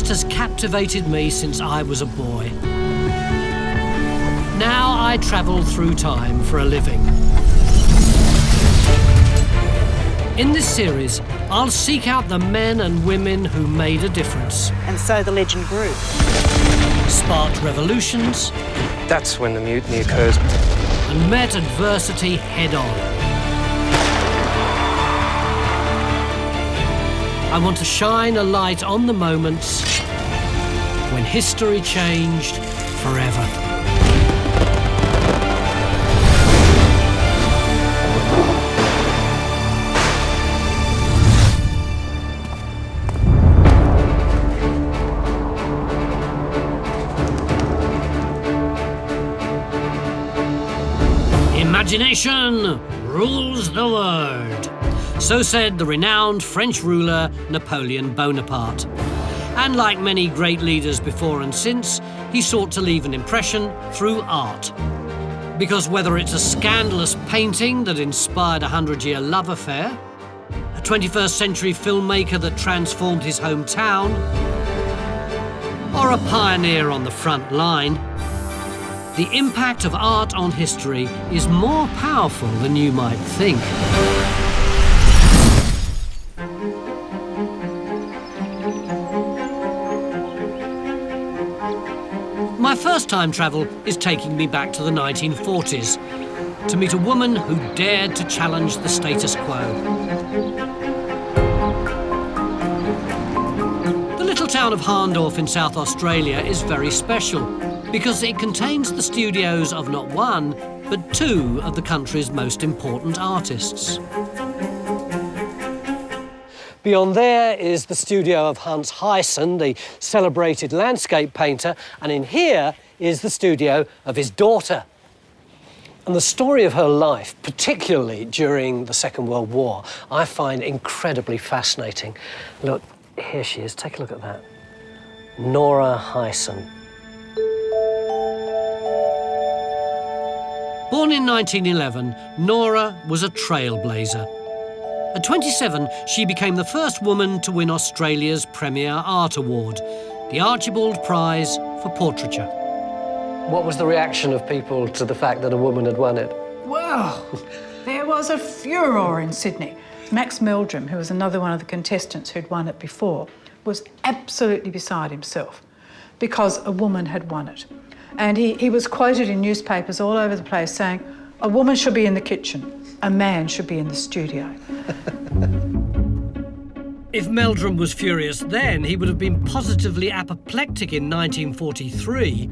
has captivated me since I was a boy. Now I travel through time for a living. In this series, I'll seek out the men and women who made a difference. And so the legend grew. Sparked revolutions. That's when the mutiny occurs. And met adversity head-on. I want to shine a light on the moments when history changed forever. Imagination rules the world. So said the renowned French ruler Napoleon Bonaparte. And like many great leaders before and since, he sought to leave an impression through art. Because whether it's a scandalous painting that inspired a 100-year love affair, a 21st century filmmaker that transformed his hometown, or a pioneer on the front line, the impact of art on history is more powerful than you might think. My first time travel is taking me back to the 1940s to meet a woman who dared to challenge the status quo. The little town of Harndorf in South Australia is very special because it contains the studios of not one, but two of the country's most important artists. Beyond there is the studio of Hans Heisen, the celebrated landscape painter, and in here is the studio of his daughter. And the story of her life, particularly during the Second World War, I find incredibly fascinating. Look, here she is. Take a look at that. Norah Heisen. Born in 1911, Norah was a trailblazer. At 27, she became the first woman to win Australia's Premier Art Award, the Archibald Prize for Portraiture. What was the reaction of people to the fact that a woman had won it? Well, there was a furore in Sydney. Max Meldrum, who was another one of the contestants who'd won it before, was absolutely beside himself because a woman had won it. And he was quoted in newspapers all over the place saying, "A woman should be in the kitchen, a man should be in the studio." If Meldrum was furious then, he would have been positively apoplectic in 1943,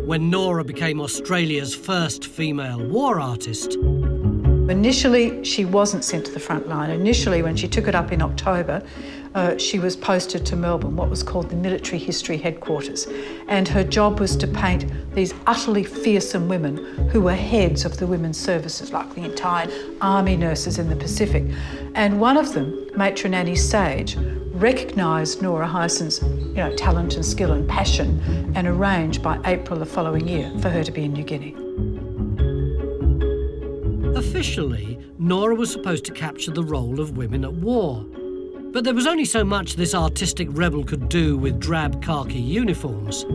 when Norah became Australia's first female war artist. Initially, she wasn't sent to the front line. Initially, when she took it up in October, she was posted to Melbourne, what was called the Military History Headquarters. And her job was to paint these utterly fearsome women who were heads of the women's services, like the entire army nurses in the Pacific. And one of them, Matron Annie Sage, recognised Norah Heisen's talent and skill and passion and arranged by April the following year for her to be in New Guinea. Officially, Norah was supposed to capture the role of women at war. But there was only so much this artistic rebel could do with drab khaki uniforms.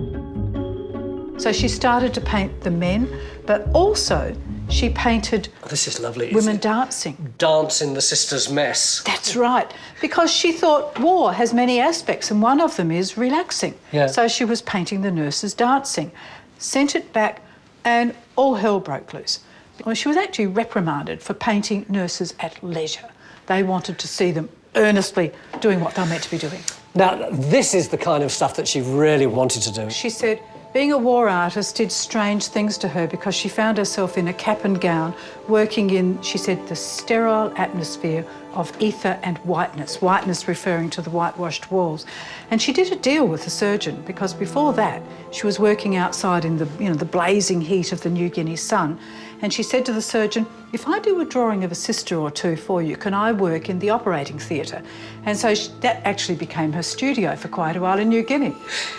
So she started to paint the men, but also she painted this is lovely. Women dancing. Dancing the sisters' mess. That's right, because she thought war has many aspects and one of them is relaxing. Yeah. So she was painting the nurses dancing, sent it back and all hell broke loose. Well, she was actually reprimanded for painting nurses at leisure. They wanted to see them earnestly doing what they're meant to be doing. Now, this is the kind of stuff that she really wanted to do. She said being a war artist did strange things to her because she found herself in a cap and gown working in, she said, the sterile atmosphere of ether and whiteness referring to the whitewashed walls. And she did a deal with the surgeon because before that she was working outside in the blazing heat of the New Guinea sun, And she said to the surgeon, if I do a drawing of a sister or two for you, can I work in the operating theatre? And so that actually became her studio for quite a while in New Guinea.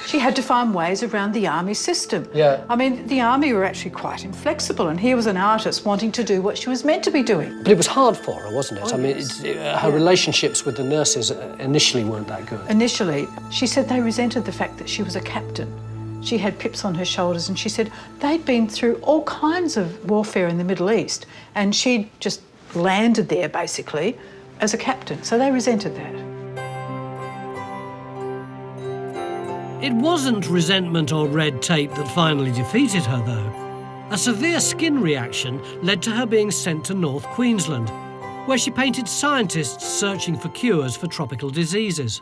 She had to find ways around the army system. Yeah. I mean, the army were actually quite inflexible, and here was an artist wanting to do what she was meant to be doing. But it was hard for her, wasn't it? Oh, I mean, her relationships with the nurses initially weren't that good. Initially, she said they resented the fact that she was a captain. She had pips on her shoulders, and she said they'd been through all kinds of warfare in the Middle East, and she'd just landed there, basically, as a captain. So they resented that. It wasn't resentment or red tape that finally defeated her, though. A severe skin reaction led to her being sent to North Queensland, where she painted scientists searching for cures for tropical diseases.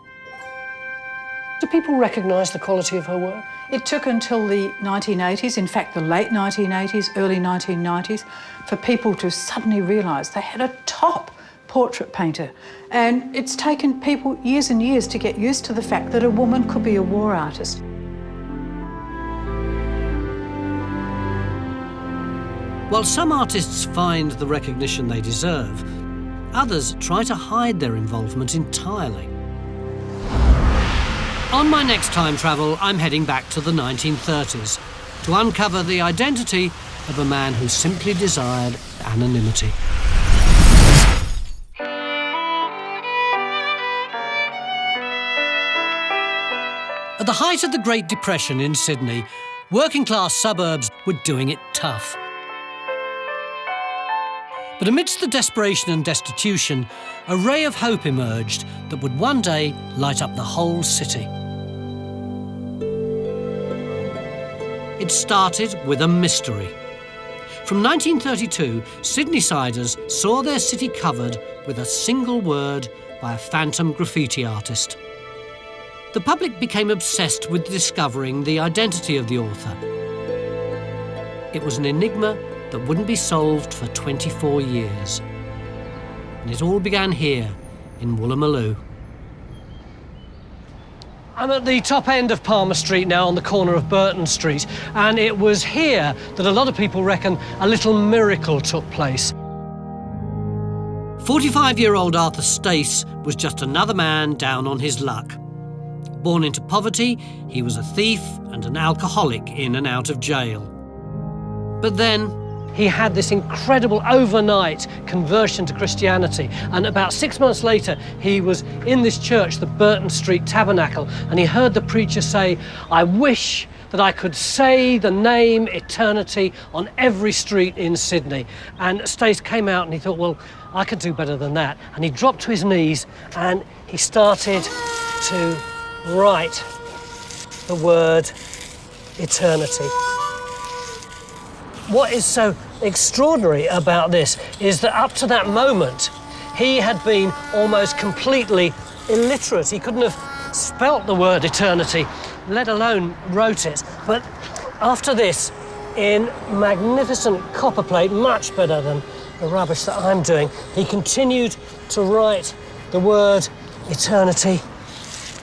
Do people recognise the quality of her work? It took until the 1980s, in fact the late 1980s, early 1990s, for people to suddenly realise they had a top portrait painter. And it's taken people years and years to get used to the fact that a woman could be a war artist. While some artists find the recognition they deserve, others try to hide their involvement entirely. On my next time travel, I'm heading back to the 1930s to uncover the identity of a man who simply desired anonymity. At the height of the Great Depression in Sydney, working-class suburbs were doing it tough. But amidst the desperation and destitution, a ray of hope emerged that would one day light up the whole city. It started with a mystery. From 1932, Sydney-siders saw their city covered with a single word by a phantom graffiti artist. The public became obsessed with discovering the identity of the author. It was an enigma that wouldn't be solved for 24 years. And it all began here in Woolloomooloo. I'm at the top end of Palmer Street now, on the corner of Burton Street, and it was here that a lot of people reckon a little miracle took place. 45-year-old Arthur Stace was just another man down on his luck. Born into poverty, he was a thief and an alcoholic in and out of jail. But then he had this incredible overnight conversion to Christianity, and about 6 months later he was in this church, the Burton Street Tabernacle, and he heard the preacher say, "I wish that I could say the name eternity on every street in Sydney." And Stace came out and he thought, well, I could do better than that. And he dropped to his knees and he started to write the word eternity. What is so extraordinary about this is that up to that moment, he had been almost completely illiterate. He couldn't have spelt the word eternity, let alone wrote it. But after this, in magnificent copperplate, much better than the rubbish that I'm doing, he continued to write the word eternity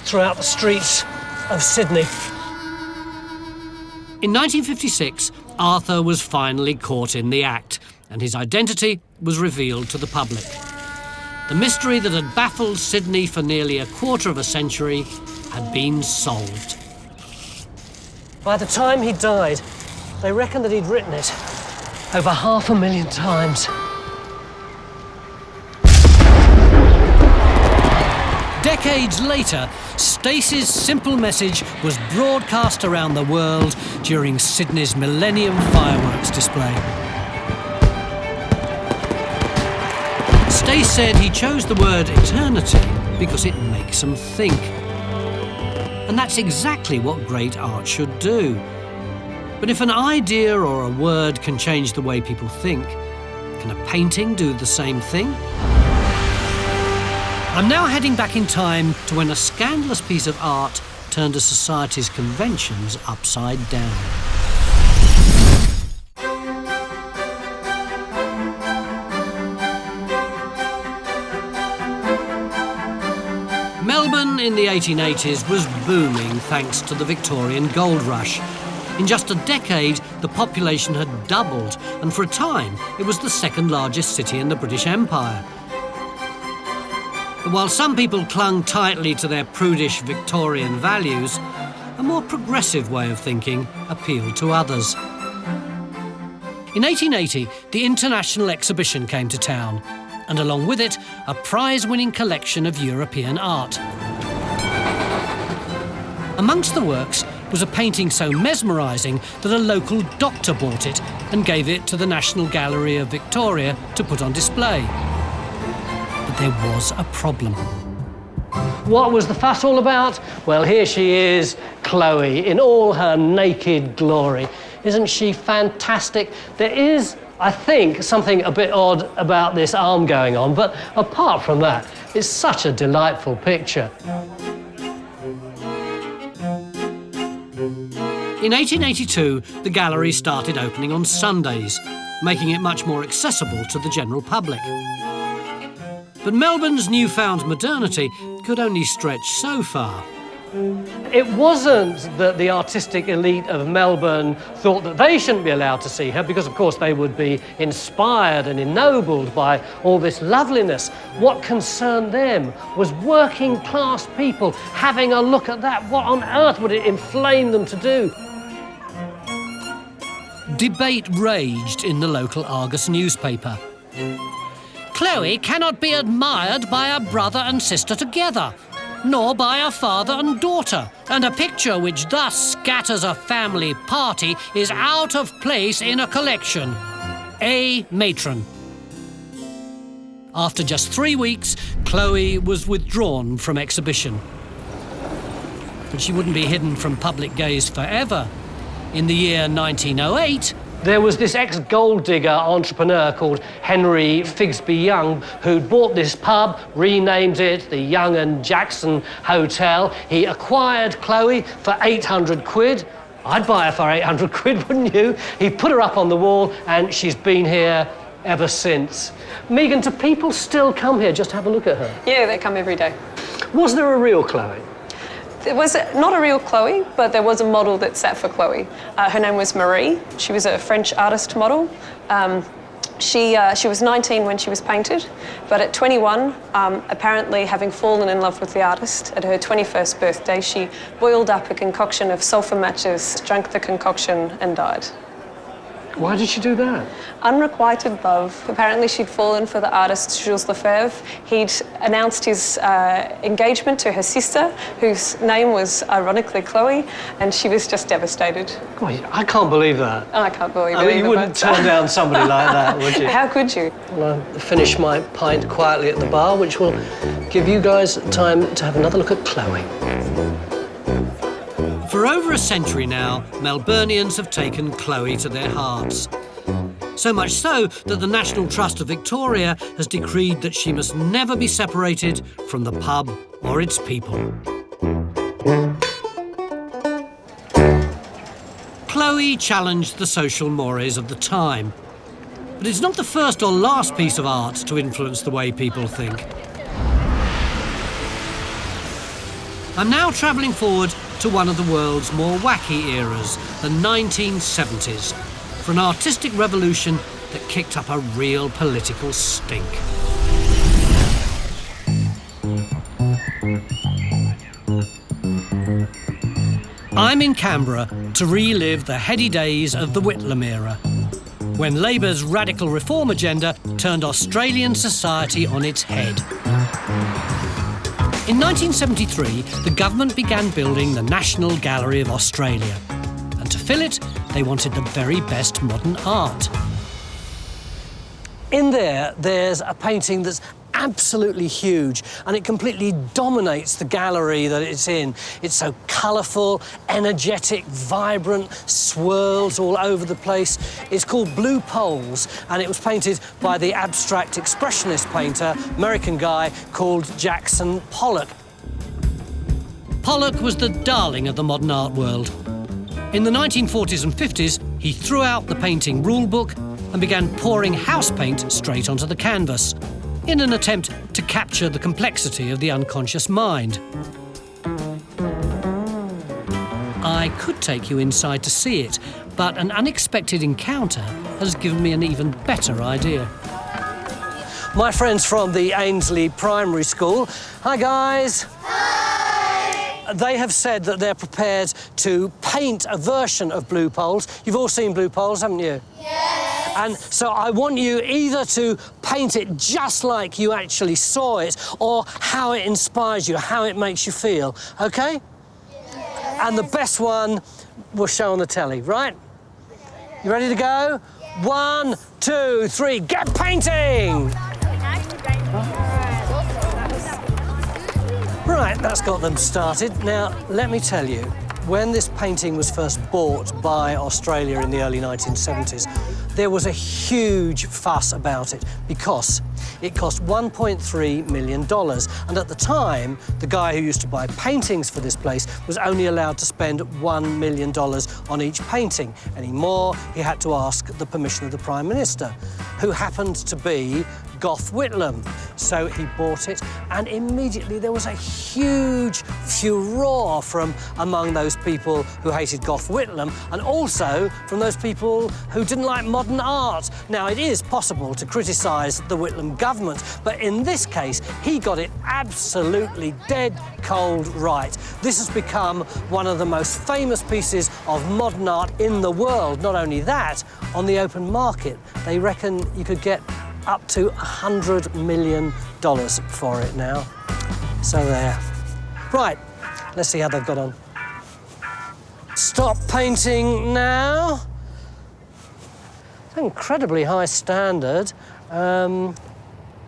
throughout the streets of Sydney. In 1956, Arthur was finally caught in the act, and his identity was revealed to the public. The mystery that had baffled Sydney for nearly a quarter of a century had been solved. By the time he died, they reckoned that he'd written it over 500,000 times. Decades later, Stace's simple message was broadcast around the world during Sydney's Millennium Fireworks display. Stace said he chose the word eternity because it makes them think. And that's exactly what great art should do. But if an idea or a word can change the way people think, can a painting do the same thing? I'm now heading back in time to when a scandalous piece of art turned a society's conventions upside down. Melbourne in the 1880s was booming thanks to the Victorian gold rush. In just a decade, the population had doubled, and for a time, it was the second largest city in the British Empire. But while some people clung tightly to their prudish Victorian values, a more progressive way of thinking appealed to others. In 1880, the International Exhibition came to town, and along with it, a prize-winning collection of European art. Amongst the works was a painting so mesmerising that a local doctor bought it and gave it to the National Gallery of Victoria to put on display. But there was a problem. What was the fuss all about? Well, here she is, Chloe, in all her naked glory. Isn't she fantastic? There is, I think, something a bit odd about this arm going on, but apart from that, it's such a delightful picture. In 1882, the gallery started opening on Sundays, making it much more accessible to the general public. But Melbourne's newfound modernity could only stretch so far. It wasn't that the artistic elite of Melbourne thought that they shouldn't be allowed to see her, because of course they would be inspired and ennobled by all this loveliness. What concerned them was working class people having a look at that. What on earth would it inflame them to do? Debate raged in the local Argus newspaper. Chloe cannot be admired by a brother and sister together, nor by a father and daughter, and a picture which thus scatters a family party is out of place in a collection. A matron. After just 3 weeks, Chloe was withdrawn from exhibition. But she wouldn't be hidden from public gaze forever. In the year 1908, there was this ex-gold digger entrepreneur called Henry Figsby Young who'd bought this pub, renamed it the Young and Jackson Hotel. He acquired Chloe for 800 quid. I'd buy her for 800 quid, wouldn't you? He put her up on the wall and she's been here ever since. Megan, do people still come here just to have a look at her? Yeah, they come every day. Was there a real Chloe? There was not a real Chloe, but there was a model that sat for Chloe. Her name was Marie. She was a French artist model. She was 19 when she was painted, but at 21, apparently having fallen in love with the artist, at her 21st birthday, she boiled up a concoction of sulphur matches, drank the concoction and died. Why did she do that? Unrequited love. Apparently she'd fallen for the artist Jules Lefebvre. He'd announced his engagement to her sister, whose name was ironically Chloe, and she was just devastated. God, I can't believe that. I can't believe it. I mean, you wouldn't turn down somebody like that, would you? How could you? Well, I'll finish my pint quietly at the bar, which will give you guys time to have another look at Chloe. For over a century now, Melburnians have taken Chloe to their hearts. So much so that the National Trust of Victoria has decreed that she must never be separated from the pub or its people. Chloe challenged the social mores of the time. But it's not the first or last piece of art to influence the way people think. I'm now travelling forward to one of the world's more wacky eras, the 1970s, for an artistic revolution that kicked up a real political stink. I'm in Canberra to relive the heady days of the Whitlam era, when Labour's radical reform agenda turned Australian society on its head. In 1973, the government began building the National Gallery of Australia. And to fill it, they wanted the very best modern art. In there, there's a painting that's absolutely huge, and it completely dominates the gallery that it's in. It's so colourful, energetic, vibrant, swirls all over the place. It's called Blue Poles, and it was painted by the abstract expressionist painter, American guy called Jackson Pollock. Pollock was the darling of the modern art world. In the 1940s and 50s, he threw out the painting rulebook and began pouring house paint straight onto the canvas, in an attempt to capture the complexity of the unconscious mind. I I could take you inside to see it, but an unexpected encounter has given me an even better idea. My friends from the Ainsley Primary School. Hi, guys. Hi. They have said that they're prepared to paint a version of Blue Poles. You've all seen Blue Poles, haven't you? Yes. And so I want you either to paint it just like you actually saw it, or how it inspires you, how it makes you feel, OK? Yes. And the best one we'll show on the telly, right? You ready to go? Yes. 1, 2, 3, get painting! Right, that's got them started. Now, let me tell you, when this painting was first bought by Australia in the early 1970s, there was a huge fuss about it because it cost $1.3 million. And at the time, the guy who used to buy paintings for this place was only allowed to spend $1 million on each painting. Any more, he had to ask the permission of the Prime Minister, who happened to be Gough Whitlam. So he bought it, and immediately there was a huge furore from among those people who hated Gough Whitlam, and also from those people who didn't like modern art. Now, it is possible to criticise the Whitlam government, but in this case, he got it absolutely dead cold right. This has become one of the most famous pieces of modern art in the world. Not only that, on the open market, they reckon you could get up to $100 million for it now. So there. Right, let's see how they've got on. Stop painting now. It's an incredibly high standard.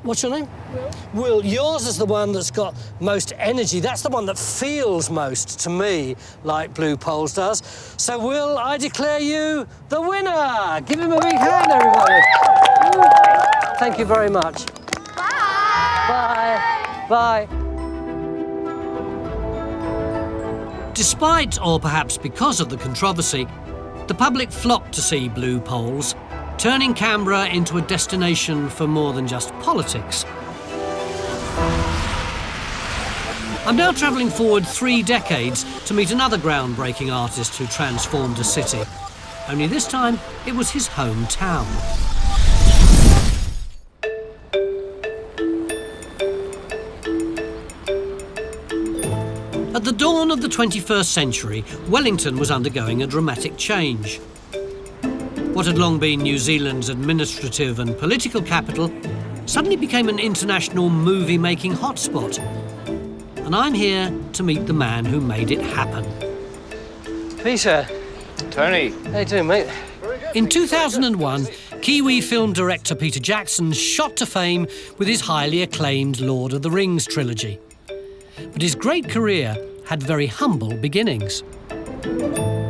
What's your name? Will. Will, yours is the one that's got most energy. That's the one that feels most, to me, like Blue Poles does. So, Will, I declare you the winner. Give him a big hand, everybody. Thank you very much. Bye. Bye. Bye. Despite, or perhaps because of the controversy, the public flocked to see Blue Poles, turning Canberra into a destination for more than just politics. I'm now travelling forward 3 decades to meet another groundbreaking artist who transformed a city. Only this time, it was his hometown. At the dawn of the 21st century, Wellington was undergoing a dramatic change. What had long been New Zealand's administrative and political capital suddenly became an international movie-making hotspot. And I'm here to meet the man who made it happen. Peter. Tony. How you doing, mate? In 2001, Kiwi film director Peter Jackson shot to fame with his highly acclaimed Lord of the Rings trilogy. But his great career had very humble beginnings.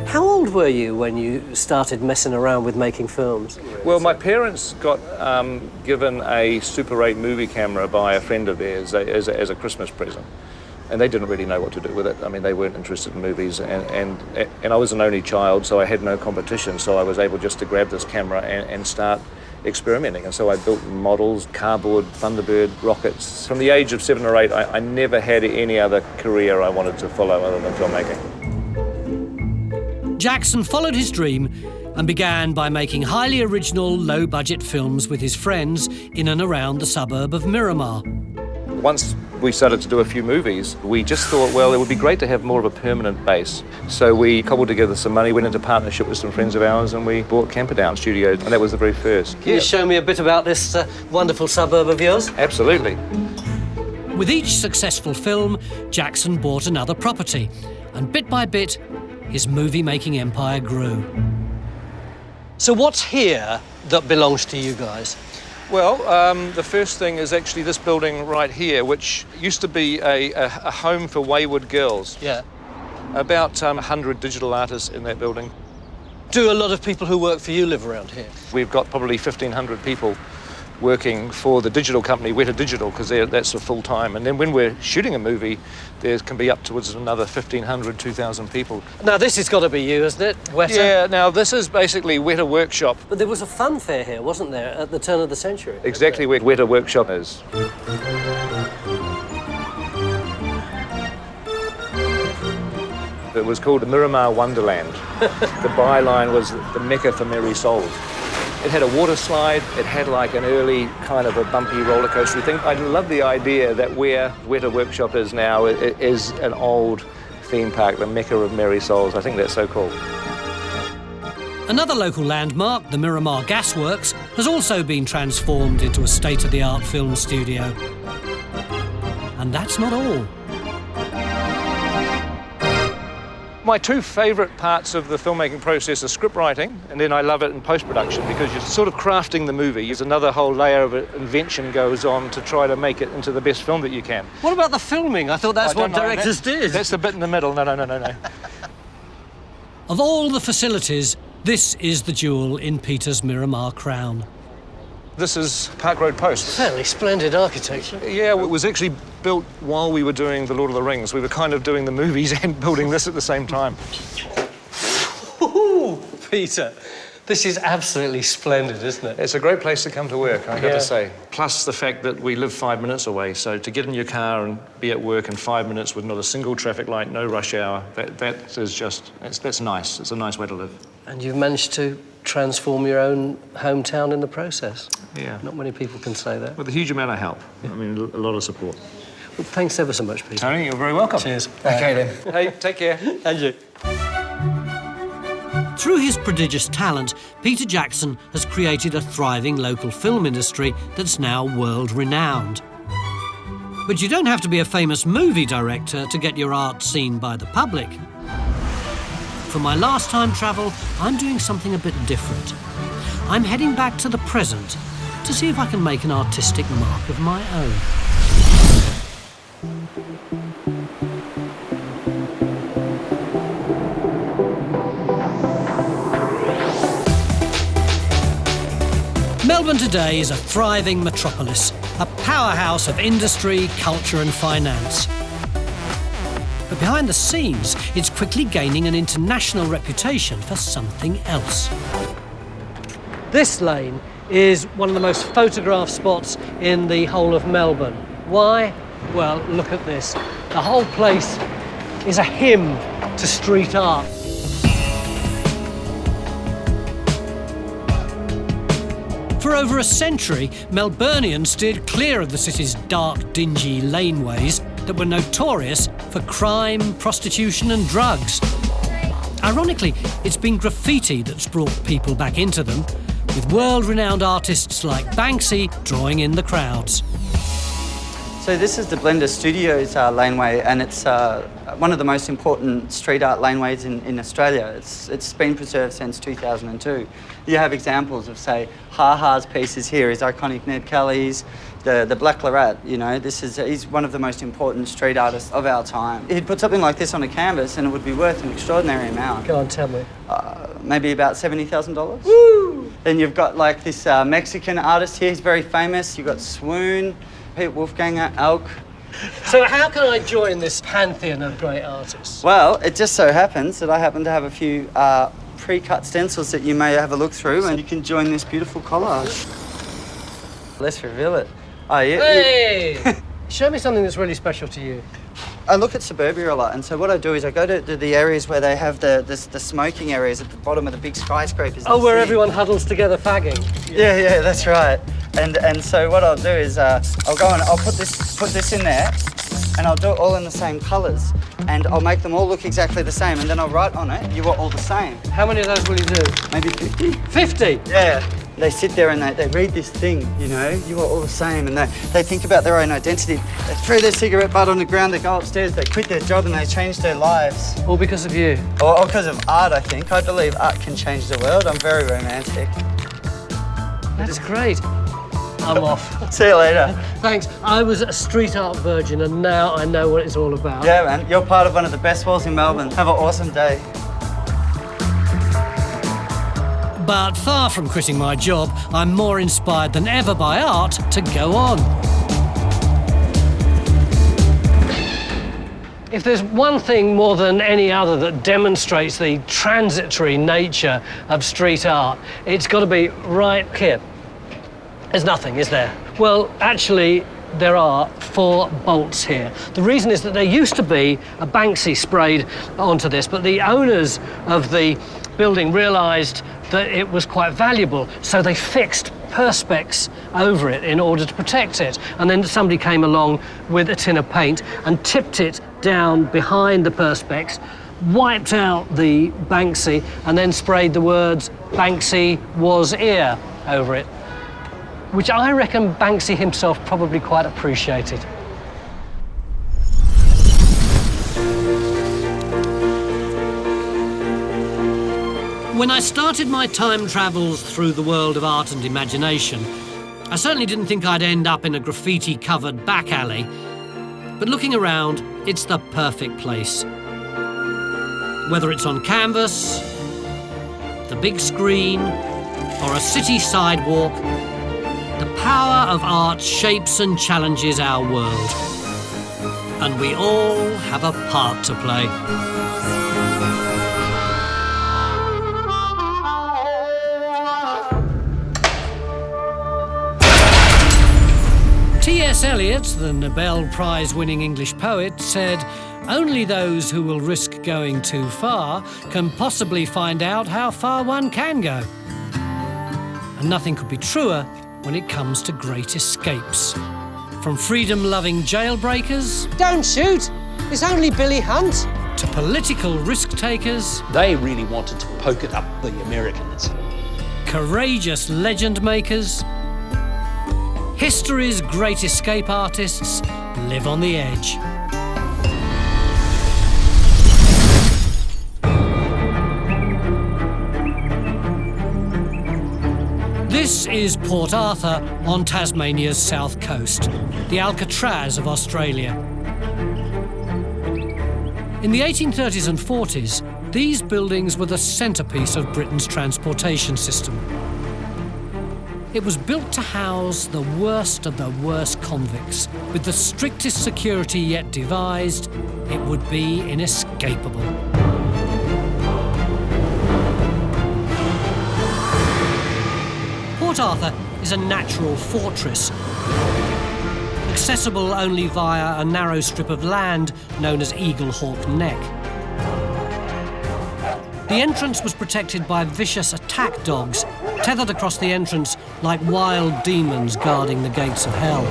How old were you when you started messing around with making films? Well, my parents got given a Super 8 movie camera by a friend of theirs as a Christmas present. And they didn't really know what to do with it. I mean, they weren't interested in movies, and I was an only child, so I had no competition, so I was able just to grab this camera and start experimenting. And so I built models, cardboard, Thunderbird, rockets. From the age of 7 or 8, I never had any other career I wanted to follow other than filmmaking. Jackson followed his dream and began by making highly original, low-budget films with his friends in and around the suburb of Miramar. Once we started to do a few movies, we just thought, well, it would be great to have more of a permanent base. So we cobbled together some money, went into partnership with some friends of ours, and we bought Camperdown Studios, and that was the very first. Can you show me a bit about this wonderful suburb of yours? Absolutely. With each successful film, Jackson bought another property, and bit by bit, his movie-making empire grew. So what's here that belongs to you guys? Well, the first thing is actually this building right here, which used to be a home for wayward girls. Yeah. About 100 digital artists in that building. Do a lot of people who work for you live around here? We've got probably 1,500 people working for the digital company, Weta Digital, because that's a full time. And then when we're shooting a movie, there can be upwards of another 1,500, 2,000 people. Now, this has got to be you, isn't it? Weta? Yeah, now this is basically Weta Workshop. But there was a fun fair here, wasn't there, at the turn of the century? Exactly where Weta Workshop is. It was called the Miramar Wonderland. The byline was the Mecca for merry souls. It had a water slide, it had like an early kind of a bumpy roller coaster thing. I love the idea that where Weta Workshop is now is an old theme park, the Mecca of merry souls. I think that's so cool. Another local landmark, the Miramar Gasworks, has also been transformed into a state-of-the-art film studio. And that's not all. My two favourite parts of the filmmaking process are script writing, and then I love it in post-production because you're sort of crafting the movie. There's another whole layer of invention goes on to try to make it into the best film that you can. What about the filming? I thought that's what directors did. That's the bit in the middle. No. Of all the facilities, this is the jewel in Peter's Miramar crown. This is Park Road Post. Fairly splendid architecture. Yeah, it was actually built while we were doing The Lord of the Rings. We were kind of doing the movies and building this at the same time. Ooh, Peter, this is absolutely splendid, isn't it? It's a great place to come to work, I have to say. Plus the fact that we live 5 minutes away, so to get in your car and be at work in 5 minutes with not a single traffic light, no rush hour, that is just, that's nice. It's a nice way to live. And you've managed to transform your own hometown in the process. Yeah. Not many people can say that. With a huge amount of help. I mean, a lot of support. Well, thanks ever so much, Peter. Tony, you're very welcome. Cheers. Okay, then. Hey, take care. And you. Through his prodigious talent, Peter Jackson has created a thriving local film industry that's now world-renowned. But you don't have to be a famous movie director to get your art seen by the public. For my last time travel, I'm doing something a bit different. I'm heading back to the present to see if I can make an artistic mark of my own. Melbourne today is a thriving metropolis, a powerhouse of industry, culture and finance. But behind the scenes, it's quickly gaining an international reputation for something else. This lane is one of the most photographed spots in the whole of Melbourne. Why? Well, look at this. The whole place is a hymn to street art. For over a century, Melburnians steered clear of the city's dark, dingy laneways that were notorious for crime, prostitution and drugs. Ironically, it's been graffiti that's brought people back into them, with world-renowned artists like Banksy drawing in the crowds. So this is the Blender Studios laneway, and it's one of the most important street art laneways in Australia. It's been preserved since 2002. You have examples of, say, Ha-Ha's pieces here, his iconic Ned Kelly's, the Black Claret, you know, he's one of the most important street artists of our time. He'd put something like this on a canvas and it would be worth an extraordinary amount. Go on, tell me. Maybe about $70,000. Woo! Then you've got like this Mexican artist here, he's very famous. You've got Swoon, Pete Wolfganger, Elk. So how can I join this pantheon of great artists? Well, it just so happens that I happen to have a few pre-cut stencils that you may have a look through, and you can join this beautiful collage. Let's reveal it. Oh, yeah. Hey! Show me something that's really special to you. I look at suburbia a lot, and so what I do is I go to the areas where they have the smoking areas at the bottom of the big skyscrapers. Oh, where everyone huddles together fagging. Yeah, that's right. And so what I'll do is I'll go and I'll put this in there, and I'll do it all in the same colours, and I'll make them all look exactly the same, and then I'll write on it, you are all the same. How many of those will you do? Maybe 50. 50? Yeah. They sit there and they read this thing, you know, you are all the same, and they think about their own identity. They throw their cigarette butt on the ground, they go upstairs, they quit their job and they change their lives. All because of you? Or because of art, I think. I believe art can change the world. I'm very romantic. That's great. I'm off. See you later. Thanks. I was a street art virgin and now I know what it's all about. Yeah, man. You're part of one of the best walls in Melbourne. Have an awesome day. But far from quitting my job, I'm more inspired than ever by art to go on. If there's one thing more than any other that demonstrates the transitory nature of street art, it's got to be right here. There's nothing, is there? Well, actually, there are 4 bolts here. The reason is that there used to be a Banksy sprayed onto this, but the owners of the building realised that it was quite valuable, so they fixed perspex over it in order to protect it. And then somebody came along with a tin of paint and tipped it down behind the perspex, wiped out the Banksy, and then sprayed the words "Banksy was here" over it, which I reckon Banksy himself probably quite appreciated. When I started my time travels through the world of art and imagination, I certainly didn't think I'd end up in a graffiti-covered back alley. But looking around, it's the perfect place. Whether it's on canvas, the big screen, or a city sidewalk, the power of art shapes and challenges our world. And we all have a part to play. T.S. Eliot, the Nobel Prize-winning English poet, said, "Only those who will risk going too far can possibly find out how far one can go." And nothing could be truer when it comes to great escapes. From freedom-loving jailbreakers... Don't shoot! It's only Billy Hunt! ...to political risk-takers... They really wanted to poke it up the Americans. ...courageous legend-makers... History's great escape artists live on the edge. This is Port Arthur on Tasmania's south coast, the Alcatraz of Australia. In the 1830s and 40s, these buildings were the centrepiece of Britain's transportation system. It was built to house the worst of the worst convicts. With the strictest security yet devised, it would be inescapable. Port Arthur is a natural fortress, accessible only via a narrow strip of land known as Eagle Hawk Neck. The entrance was protected by vicious attack dogs, tethered across the entrance like wild demons guarding the gates of hell.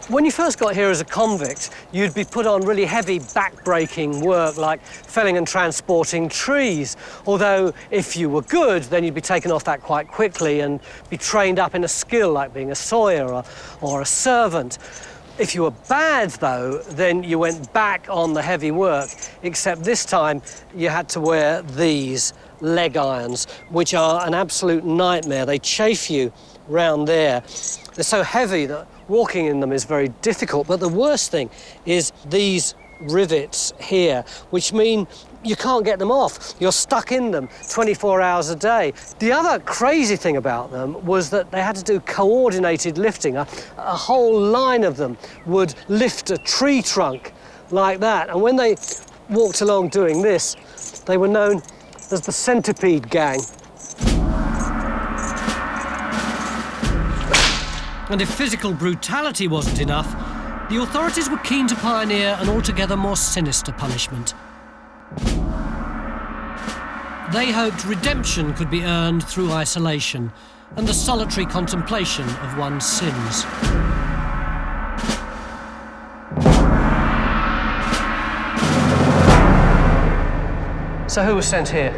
When you first got here as a convict, you'd be put on really heavy back-breaking work like felling and transporting trees. Although, if you were good, then you'd be taken off that quite quickly and be trained up in a skill like being a sawyer or a servant. If you were bad, though, then you went back on the heavy work, except this time you had to wear these leg irons, which are an absolute nightmare. They chafe you round there. They're so heavy that walking in them is very difficult, but the worst thing is these rivets here, which mean you can't get them off. You're stuck in them 24 hours a day. The other crazy thing about them was that they had to do coordinated lifting. A whole line of them would lift a tree trunk like that. And when they walked along doing this, they were known as the Centipede Gang. And if physical brutality wasn't enough, the authorities were keen to pioneer an altogether more sinister punishment. They hoped redemption could be earned through isolation and the solitary contemplation of one's sins. So who was sent here?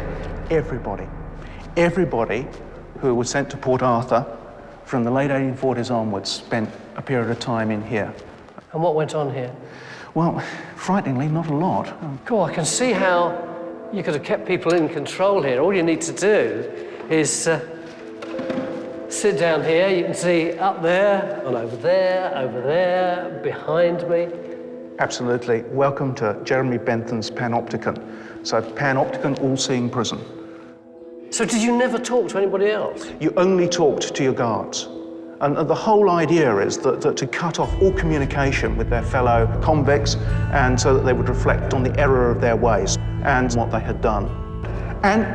Everybody. Everybody who was sent to Port Arthur from the late 1840s onwards spent a period of time in here. And what went on here? Well, frighteningly, not a lot. Cool, I can see how you could have kept people in control here. All you need to do is sit down here. You can see up there, and over there, behind me. Absolutely. Welcome to Jeremy Bentham's Panopticon. So Panopticon, all-seeing prison. So did you never talk to anybody else? You only talked to your guards. And the whole idea is that to cut off all communication with their fellow convicts, and so that they would reflect on the error of their ways and what they had done. And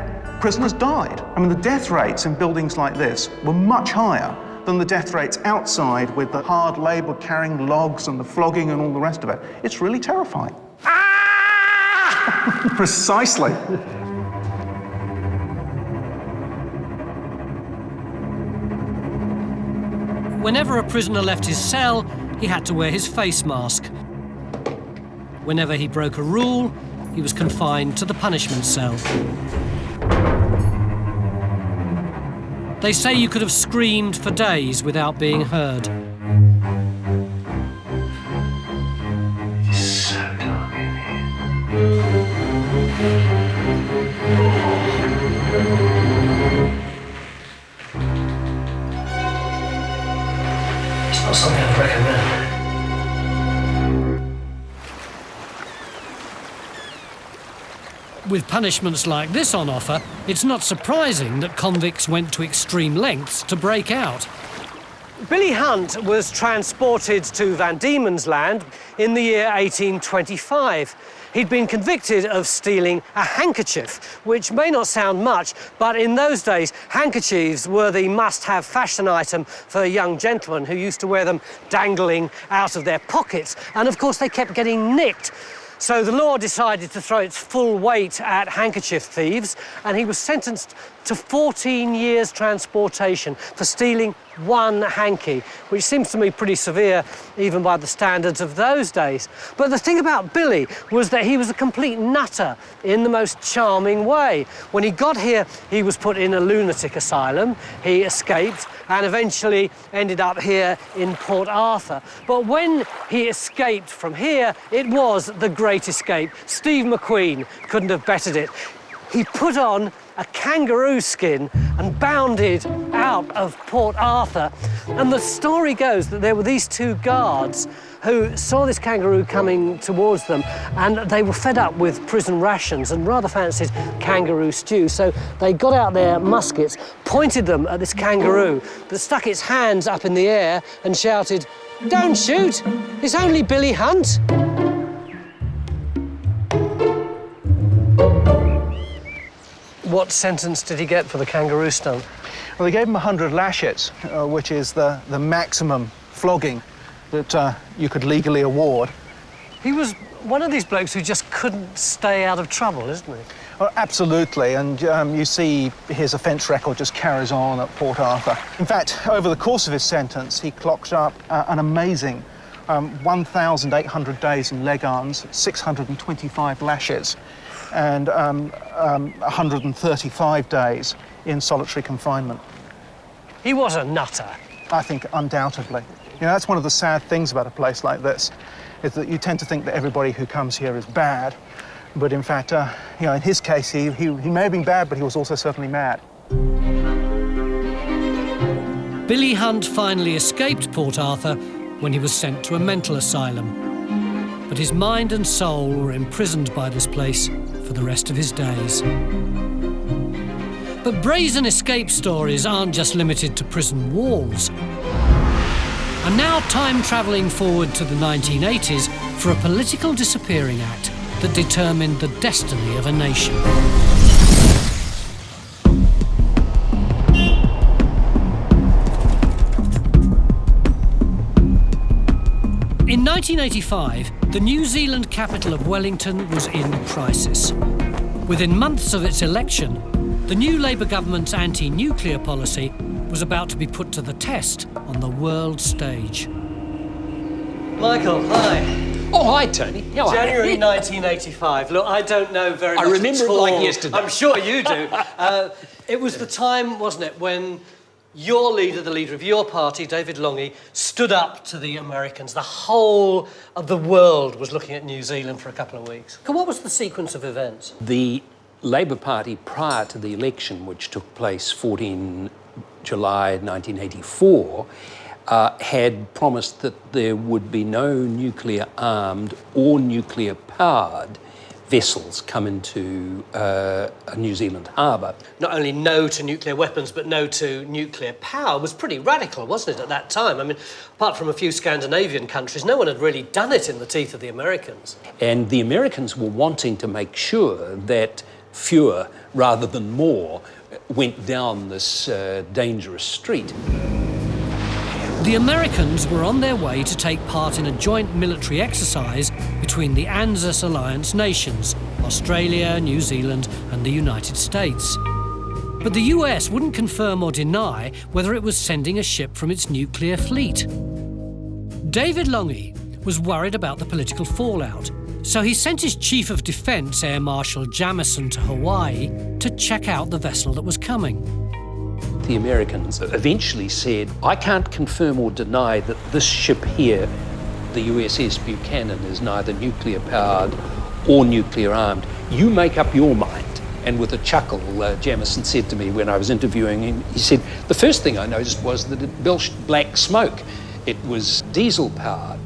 prisoners died. I mean, the death rates in buildings like this were much higher than the death rates outside with the hard labour carrying logs and the flogging and all the rest of it. It's really terrifying. Ah! Precisely. Whenever a prisoner left his cell, he had to wear his face mask. Whenever he broke a rule, he was confined to the punishment cell. They say you could have screamed for days without being heard. It's so dark in here. It's not something I'd recommend. With punishments like this on offer, it's not surprising that convicts went to extreme lengths to break out. Billy Hunt was transported to Van Diemen's Land in the year 1825. He'd been convicted of stealing a handkerchief, which may not sound much, but in those days, handkerchiefs were the must-have fashion item for young gentlemen who used to wear them dangling out of their pockets. And of course, they kept getting nicked. So the law decided to throw its full weight at handkerchief thieves, and he was sentenced to 14 years transportation for stealing one hanky, which seems to me pretty severe even by the standards of those days. But the thing about Billy was that he was a complete nutter in the most charming way. When he got here, he was put in a lunatic asylum, he escaped, and eventually ended up here in Port Arthur. But when he escaped from here, it was the great escape. Steve McQueen couldn't have bettered it. He put on a kangaroo skin and bounded out of Port Arthur. And the story goes that there were these two guards who saw this kangaroo coming towards them, and they were fed up with prison rations and rather fancied kangaroo stew. So they got out their muskets, pointed them at this kangaroo that stuck its hands up in the air and shouted, "Don't shoot, it's only Billy Hunt." What sentence did he get for the kangaroo stunt? Well, they gave him 100 lashes, which is the maximum flogging that you could legally award. He was one of these blokes who just couldn't stay out of trouble, isn't he? Oh, absolutely, and you see his offence record just carries on at Port Arthur. In fact, over the course of his sentence, he clocked up an amazing 1,800 days in leg irons, 625 lashes, and 135 days in solitary confinement. He was a nutter. I think undoubtedly. You know, that's one of the sad things about a place like this, is that you tend to think that everybody who comes here is bad, but in fact, you know, in his case, he may have been bad, but he was also certainly mad. Billy Hunt finally escaped Port Arthur when he was sent to a mental asylum. But his mind and soul were imprisoned by this place for the rest of his days. But brazen escape stories aren't just limited to prison walls. I'm now time-travelling forward to the 1980s for a political disappearing act that determined the destiny of a nation. In 1985, the New Zealand capital of Wellington was in crisis. Within months of its election, the new Labour government's anti-nuclear policy was about to be put to the test on the world stage. Michael, hi. Oh, hi, Tony. How are you? January 1985. Look, I don't know very much I remember at it all. like yesterday. I'm sure you do. It was the time, wasn't it, when your leader, the leader of your party, David Lange, stood up to the Americans. The whole of the world was looking at New Zealand for a couple of weeks. What was the sequence of events? The Labour Party, prior to the election, which took place 14 July 1984, had promised that there would be no nuclear-armed or nuclear-powered vessels come into a New Zealand harbour. Not only no to nuclear weapons, but no to nuclear power was pretty radical, wasn't it, at that time? I mean, apart from a few Scandinavian countries, no one had really done it in the teeth of the Americans. And the Americans were wanting to make sure that fewer rather than more went down this dangerous street. The Americans were on their way to take part in a joint military exercise between the ANZUS alliance nations, Australia, New Zealand and the United States. But the US wouldn't confirm or deny whether it was sending a ship from its nuclear fleet. David Longy was worried about the political fallout, so he sent his Chief of Defence, Air Marshal Jamison, to Hawaii to check out the vessel that was coming. The Americans eventually said, I can't confirm or deny that this ship here, the USS Buchanan, is neither nuclear powered or nuclear armed. You make up your mind. And with a chuckle, Jamison said to me when I was interviewing him, he said, the first thing I noticed was that it belched black smoke. It was diesel powered.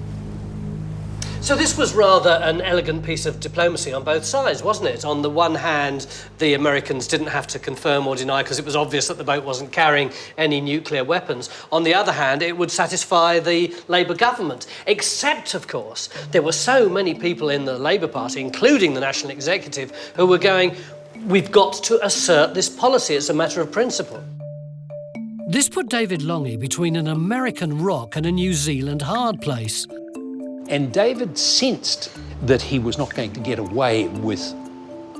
So this was rather an elegant piece of diplomacy on both sides, wasn't it? On the one hand, the Americans didn't have to confirm or deny because it was obvious that the boat wasn't carrying any nuclear weapons. On the other hand, it would satisfy the Labour government. Except, of course, there were so many people in the Labour Party, including the National Executive, who were going, we've got to assert this policy. It's a matter of principle. This put David Longy between an American rock and a New Zealand hard place. And David sensed that he was not going to get away with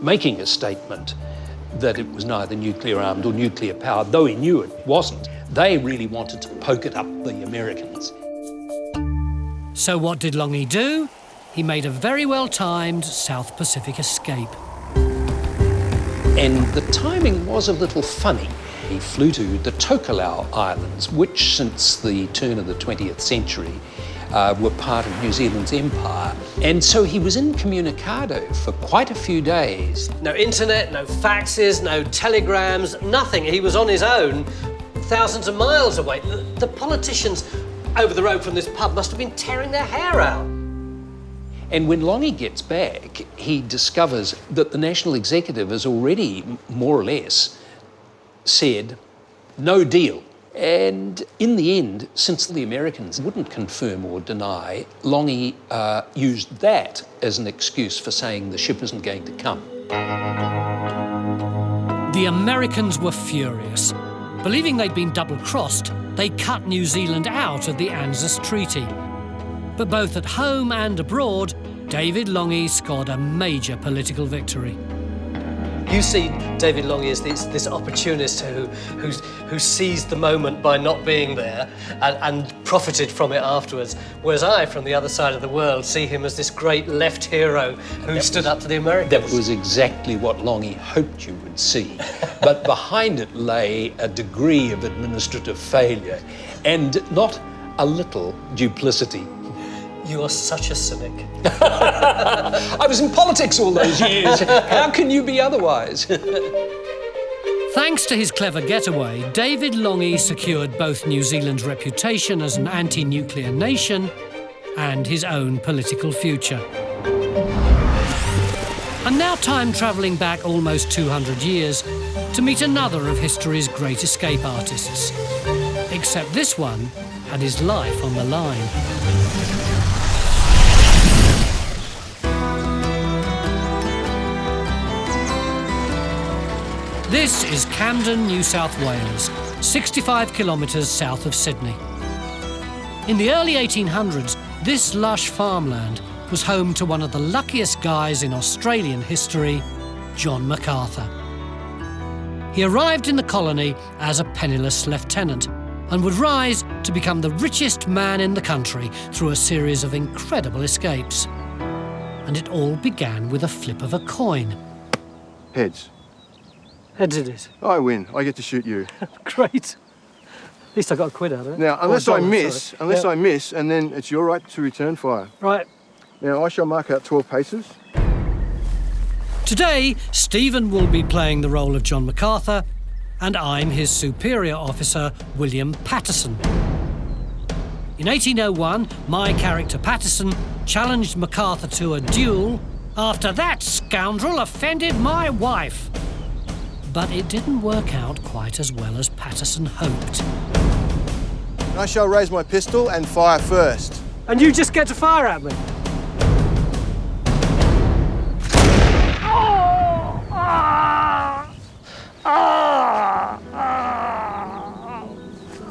making a statement that it was neither nuclear armed or nuclear powered, though he knew it wasn't. They really wanted to poke it up the Americans. So what did Longy do? He made a very well-timed South Pacific escape. And the timing was a little funny. He flew to the Tokelau Islands, which since the turn of the 20th century were part of New Zealand's empire. And so he was incommunicado for quite a few days. No internet, no faxes, no telegrams, nothing. He was on his own, thousands of miles away. The politicians over the road from this pub must have been tearing their hair out. And when Longy gets back, he discovers that the National Executive has already, more or less, said, no deal. And in the end, since the Americans wouldn't confirm or deny, Longy used that as an excuse for saying the ship isn't going to come. The Americans were furious. Believing they'd been double-crossed, they cut New Zealand out of the ANZUS Treaty. But both at home and abroad, David Longy scored a major political victory. You see David Longy as this opportunist who seized the moment by not being there and profited from it afterwards, whereas I, from the other side of the world, see him as this great left hero who stood up to the Americans. That was exactly what Longy hoped you would see. But behind it lay a degree of administrative failure and not a little duplicity. You are such a cynic. I was in politics all those years. How can you be otherwise? Thanks to his clever getaway, David Longy secured both New Zealand's reputation as an anti-nuclear nation and his own political future. And now time travelling back almost 200 years to meet another of history's great escape artists. Except this one had his life on the line. This is Camden, New South Wales, 65 kilometres south of Sydney. In the early 1800s, this lush farmland was home to one of the luckiest guys in Australian history, John MacArthur. He arrived in the colony as a penniless lieutenant and would rise to become the richest man in the country through a series of incredible escapes. And it all began with a flip of a coin. Heads. Heads it is. I win. I get to shoot you. Great. At least I got a quid out of it. Now, unless I miss, and then it's your right to return fire. Right. Now, I shall mark out 12 paces. Today, Stephen will be playing the role of John MacArthur, and I'm his superior officer, William Patterson. In 1801, my character Patterson challenged MacArthur to a duel after that scoundrel offended my wife. But it didn't work out quite as well as Patterson hoped. I shall raise my pistol and fire first. And you just get to fire at me? Oh! Ah!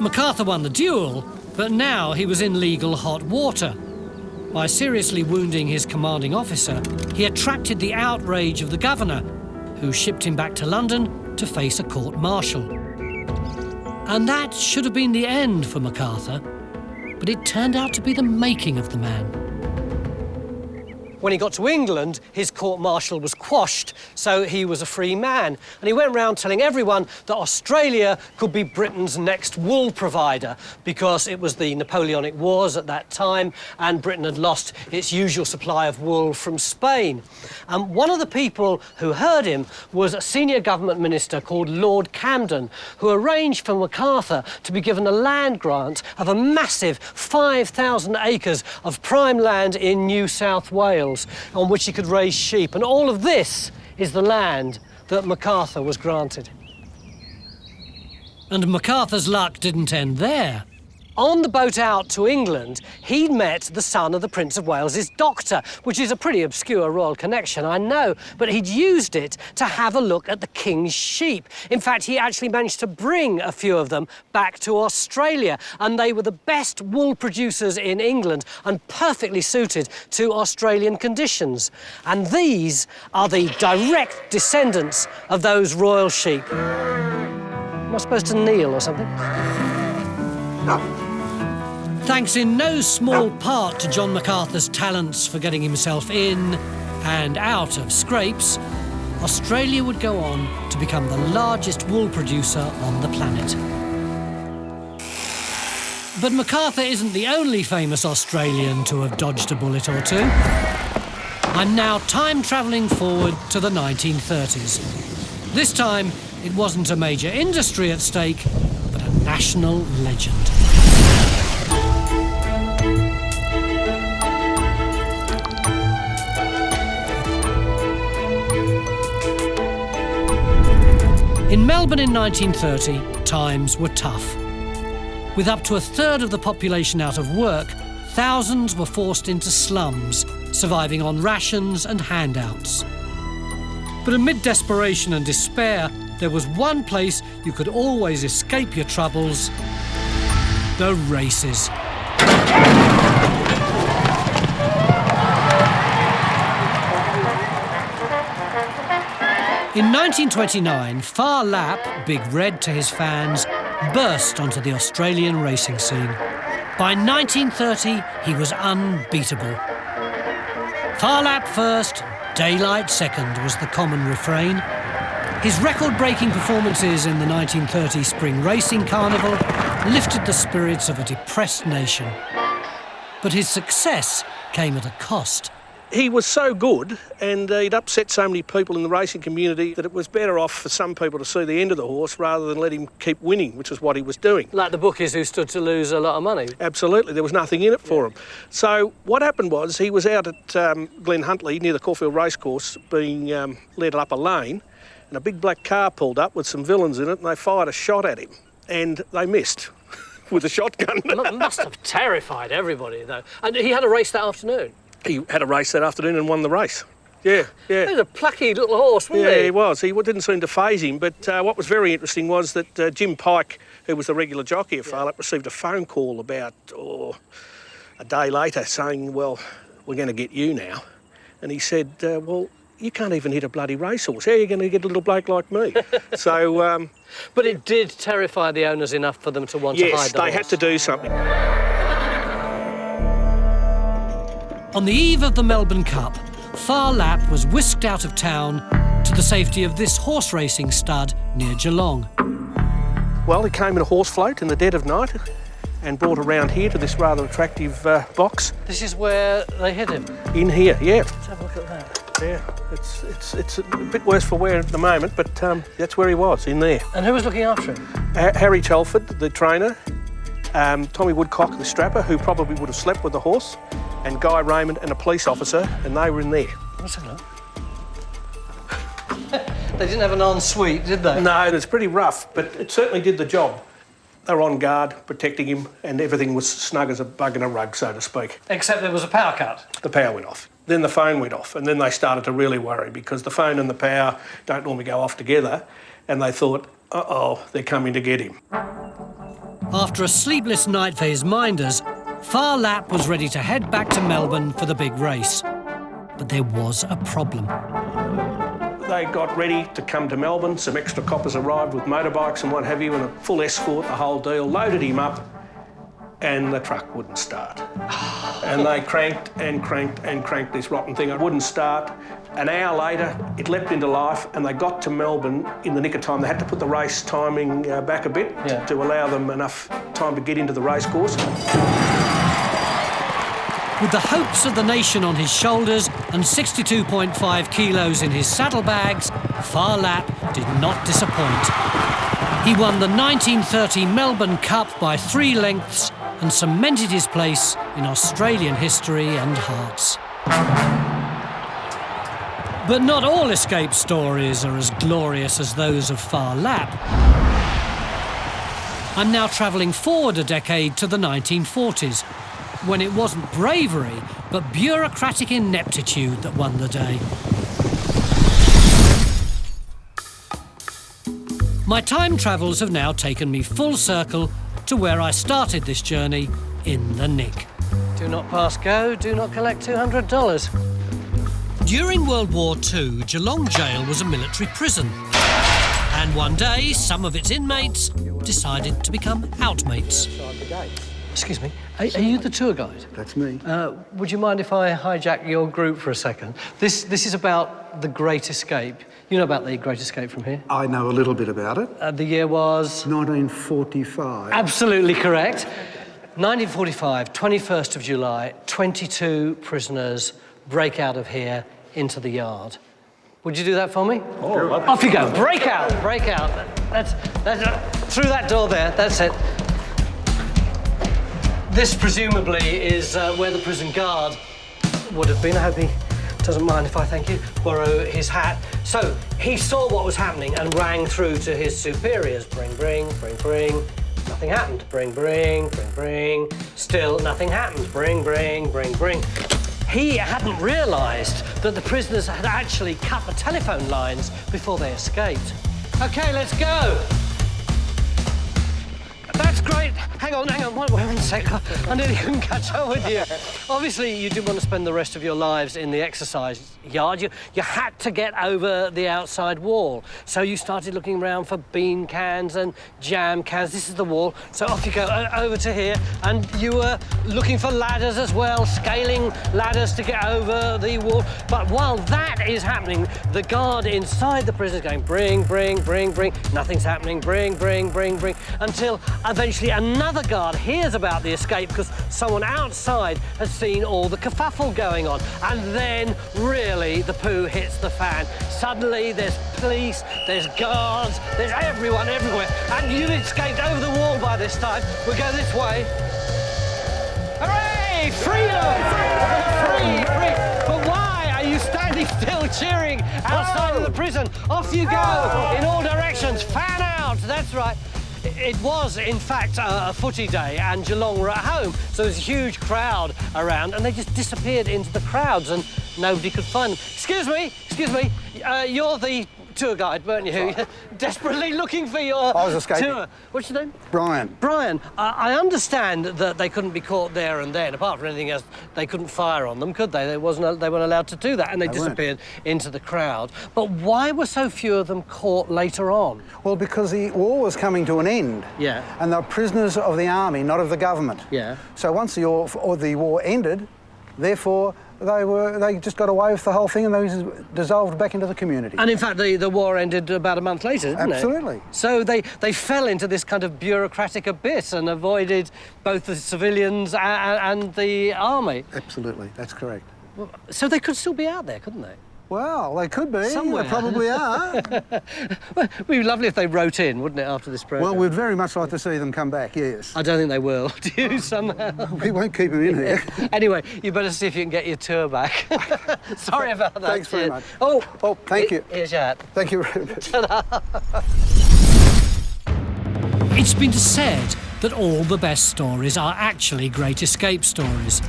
MacArthur won the duel, but now he was in legal hot water. By seriously wounding his commanding officer, he attracted the outrage of the governor, who shipped him back to London to face a court-martial. And that should have been the end for MacArthur, but it turned out to be the making of the man. When he got to England, his court-martial was quashed, so he was a free man. And he went round telling everyone that Australia could be Britain's next wool provider because it was the Napoleonic Wars at that time and Britain had lost its usual supply of wool from Spain. And one of the people who heard him was a senior government minister called Lord Camden, who arranged for MacArthur to be given a land grant of a massive 5,000 acres of prime land in New South Wales, on which he could raise sheep. And all of this is the land that MacArthur was granted. And MacArthur's luck didn't end there. On the boat out to England, he'd met the son of the Prince of Wales's doctor, which is a pretty obscure royal connection, I know, but he'd used it to have a look at the king's sheep. In fact, he actually managed to bring a few of them back to Australia, and they were the best wool producers in England and perfectly suited to Australian conditions. And these are the direct descendants of those royal sheep. Am I supposed to kneel or something? Thanks in no small part to John MacArthur's talents for getting himself in and out of scrapes, Australia would go on to become the largest wool producer on the planet. But MacArthur isn't the only famous Australian to have dodged a bullet or two. I'm now time-travelling forward to the 1930s. This time, it wasn't a major industry at stake, but a national legend. In Melbourne in 1930, times were tough. With up to a third of the population out of work, thousands were forced into slums, surviving on rations and handouts. But amid desperation and despair, there was one place you could always escape your troubles: the races. In 1929, Farlap, Big Red to his fans, burst onto the Australian racing scene. By 1930, he was unbeatable. Farlap first, daylight second was the common refrain. His record-breaking performances in the 1930 Spring Racing Carnival lifted the spirits of a depressed nation. But his success came at a cost. He was so good and he'd upset so many people in the racing community that it was better off for some people to see the end of the horse rather than let him keep winning, which is what he was doing. Like the bookies who stood to lose a lot of money. Absolutely, there was nothing in it for him. So what happened was he was out at Glen Huntly near the Caulfield Racecourse being led up a lane, and a big black car pulled up with some villains in it and they fired a shot at him and they missed with a shotgun. It must have terrified everybody though. And he had a race that afternoon. He had a race that afternoon and won the race. Yeah. He was a plucky little horse, wasn't he? Yeah, he was. He didn't seem to faze him, but what was very interesting was that Jim Pike, who was the regular jockey of Farlap, received a phone call about a day later saying, well, we're going to get you now. And he said, well, you can't even hit a bloody racehorse. How are you going to get a little bloke like me? So... but it did terrify the owners enough for them to want to hide the horse. Yes, they had to do something. On the eve of the Melbourne Cup, Farlap was whisked out of town to the safety of this horse racing stud near Geelong. Well, he came in a horse float in the dead of night and brought around here to this rather attractive box. This is where they hit him? In here, yeah. Let's have a look at that. Yeah, it's a bit worse for wear at the moment, but that's where he was, in there. And who was looking after him? Harry Telford, the trainer, Tommy Woodcock, the strapper, who probably would have slept with the horse, and Guy Raymond and a police officer, and they were in there. Let's have a look. They didn't have an ensuite, did they? No, it's pretty rough, but it certainly did the job. They were on guard, protecting him, and everything was snug as a bug in a rug, so to speak. Except there was a power cut. The power went off. Then the phone went off, and then they started to really worry because the phone and the power don't normally go off together, and they thought, uh-oh, they're coming to get him. After a sleepless night for his minders, Farlap was ready to head back to Melbourne for the big race. But there was a problem. They got ready to come to Melbourne. Some extra coppers arrived with motorbikes and what have you, and a full escort, the whole deal, loaded him up, and the truck wouldn't start. And they cranked and cranked and cranked this rotten thing. It wouldn't start. An hour later, it leapt into life, and they got to Melbourne in the nick of time. They had to put the race timing back a bit to allow them enough time to get into the race course. With the hopes of the nation on his shoulders and 62.5 kilos in his saddlebags, Farlap did not disappoint. He won the 1930 Melbourne Cup by 3 lengths and cemented his place in Australian history and hearts. But not all escape stories are as glorious as those of Farlap. I'm now travelling forward a decade to the 1940s, when it wasn't bravery, but bureaucratic ineptitude that won the day. My time travels have now taken me full circle to where I started this journey, in the nick. Do not pass go, do not collect $200. During World War II, Geelong Jail was a military prison. And one day, some of its inmates decided to become outmates. Excuse me, are you the tour guide? That's me. Would you mind if I hijack your group for a second? This is about the Great Escape. You know about the Great Escape from here? I know a little bit about it. The year was? 1945. Absolutely correct. 1945, 21st of July, 22 prisoners break out of here into the yard. Would you do that for me? Oh, off you go. Break out, break out. That's through that door there, that's it. This presumably is where the prison guard would have been. I hope he doesn't mind if I, thank you, borrow his hat. So he saw what was happening and rang through to his superiors. Bring, bring, bring, bring. Nothing happened. Bring, bring, bring, bring. Still nothing happened. Bring, bring, bring, bring. He hadn't realised that the prisoners had actually cut the telephone lines before they escaped. OK, let's go. That's great. Hang on, one sec. I nearly couldn't catch up with you. Obviously, you didn't want to spend the rest of your lives in the exercise yard. You had to get over the outside wall. So you started looking around for bean cans and jam cans. This is the wall. So off you go, over to here. And you were looking for ladders as well, scaling ladders to get over the wall. But while that is happening, the guard inside the prison is going, bring, bring, bring, bring. Nothing's happening, bring, bring, bring, bring. Until eventually another guard hears about the escape because someone outside has seen all the kerfuffle going on. And then, really, the poo hits the fan. Suddenly, there's police, there's guards, there's everyone everywhere. And you've escaped over the wall by this time. We'll go this way. Hooray! Freedom! Free, free. But why are you standing still cheering outside of the prison? Off you go in all directions. Fan out. That's right. It was, in fact, a footy day, and Geelong were at home, so there was a huge crowd around, and they just disappeared into the crowds, and nobody could find them. Excuse me, you're the tour guide, weren't you? Right. Desperately looking for your I was escaping. tour. What's your name? Brian. Brian, I understand that they couldn't be caught there and then. Apart from anything else, they couldn't fire on them, could they? They weren't allowed to do that, and they disappeared into the crowd. But why were so few of them caught later on? Well, because the war was coming to an end. Yeah. And they were prisoners of the army, not of the government. Yeah. So once the war ended, therefore, they just got away with the whole thing and they dissolved back into the community. And in fact, the war ended about a month later, didn't it? Absolutely. So they fell into this kind of bureaucratic abyss and avoided both the civilians and the army. Absolutely, that's correct. So they could still be out there, couldn't they? Well, they could be. Somewhere. They probably are. Well, it would be lovely if they wrote in, wouldn't it, after this programme? Well, we'd very much like to see them come back, yes. I don't think they will. Do you, somehow? We won't keep them in here. Anyway, you better see if you can get your tour back. Sorry about that. Thanks very much. Oh, thank you. Here's your hat. Thank you very much. It's been said that all the best stories are actually great escape stories.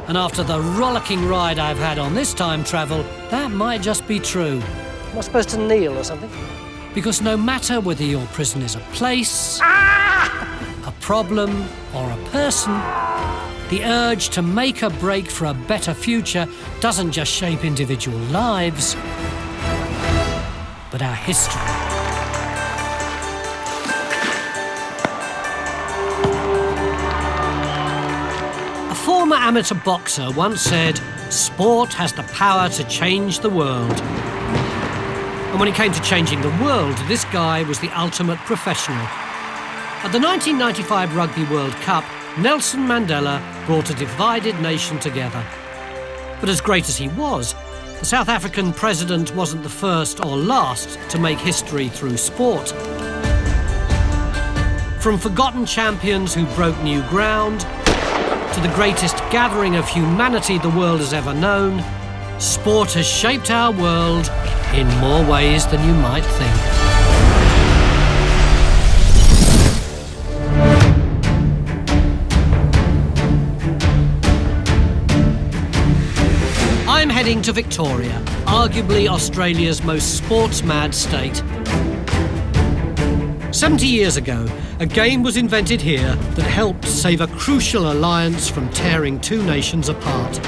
And after the rollicking ride I've had on this time travel, that might just be true. Am I supposed to kneel or something? Because no matter whether your prison is a place, a problem, or a person, the urge to make a break for a better future doesn't just shape individual lives, but our history. A former amateur boxer once said, "Sport has the power to change the world." And when it came to changing the world, this guy was the ultimate professional. At the 1995 Rugby World Cup, Nelson Mandela brought a divided nation together. But as great as he was, the South African president wasn't the first or last to make history through sport. From forgotten champions who broke new ground, to the greatest gathering of humanity the world has ever known, sport has shaped our world in more ways than you might think. I'm heading to Victoria, arguably Australia's most sports-mad state. 70 years ago, a game was invented here that helped save a crucial alliance from tearing two nations apart.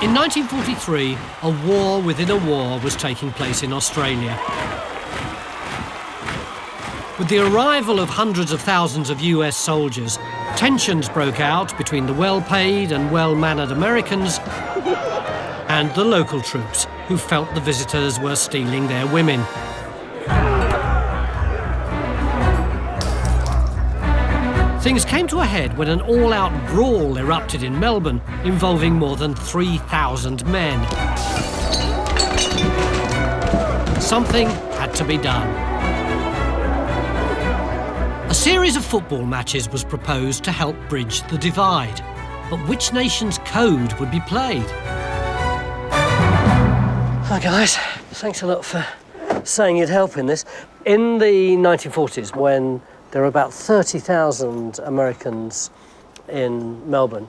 In 1943, a war within a war was taking place in Australia. With the arrival of hundreds of thousands of US soldiers, tensions broke out between the well-paid and well-mannered Americans and the local troops, who felt the visitors were stealing their women. Things came to a head when an all-out brawl erupted in Melbourne, involving more than 3,000 men. Something had to be done. A series of football matches was proposed to help bridge the divide. But which nation's code would be played? Hi guys, thanks a lot for saying you'd help in this. In the 1940s, when there were about 30,000 Americans in Melbourne,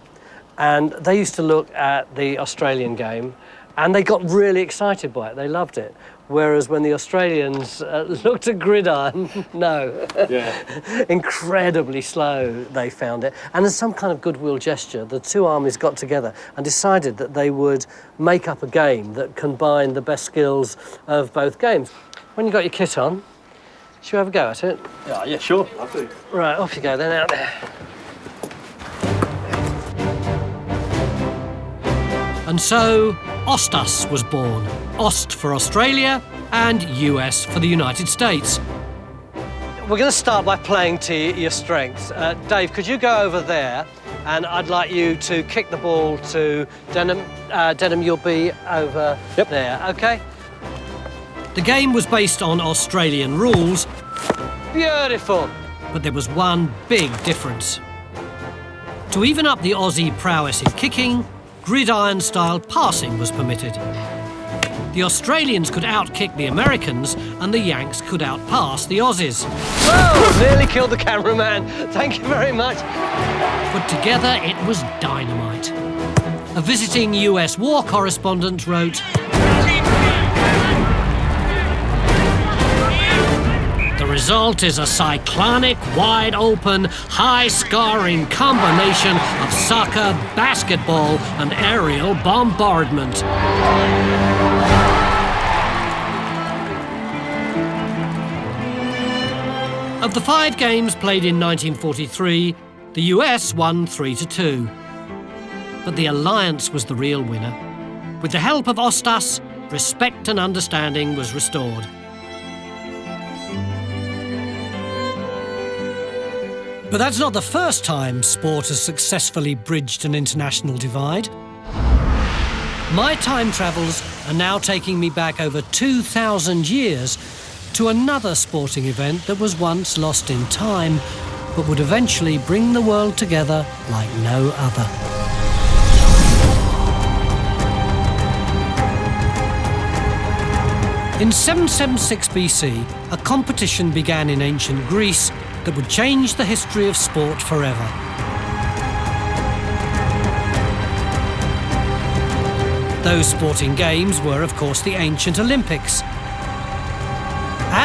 and they used to look at the Australian game and they got really excited by it, they loved it. Whereas when the Australians looked at gridiron, no, incredibly slow they found it. And as some kind of goodwill gesture, the two armies got together and decided that they would make up a game that combined the best skills of both games. When you got your kit on, should we have a go at it? Yeah, sure. I'll do. Right, off you go then, out there. And so, Ostas was born. Ost for Australia and US for the United States. We're going to start by playing to your strengths. Dave, could you go over there? And I'd like you to kick the ball to Denham. Denham, you'll be over there, OK? The game was based on Australian rules. Beautiful. But there was one big difference. To even up the Aussie prowess in kicking, gridiron-style passing was permitted. The Australians could out-kick the Americans and the Yanks could out-pass the Aussies. Whoa, nearly killed the cameraman. Thank you very much. But together it was dynamite. A visiting US war correspondent wrote, "The result is a cyclonic, wide-open, high-scoring combination of soccer, basketball, and aerial bombardment." Of the 5 games played in 1943, the US won 3-2. But the alliance was the real winner. With the help of Ostas, respect and understanding was restored. But that's not the first time sport has successfully bridged an international divide. My time travels are now taking me back over 2,000 years to another sporting event that was once lost in time, but would eventually bring the world together like no other. In 776 BC, a competition began in ancient Greece that would change the history of sport forever. Those sporting games were, of course, the ancient Olympics.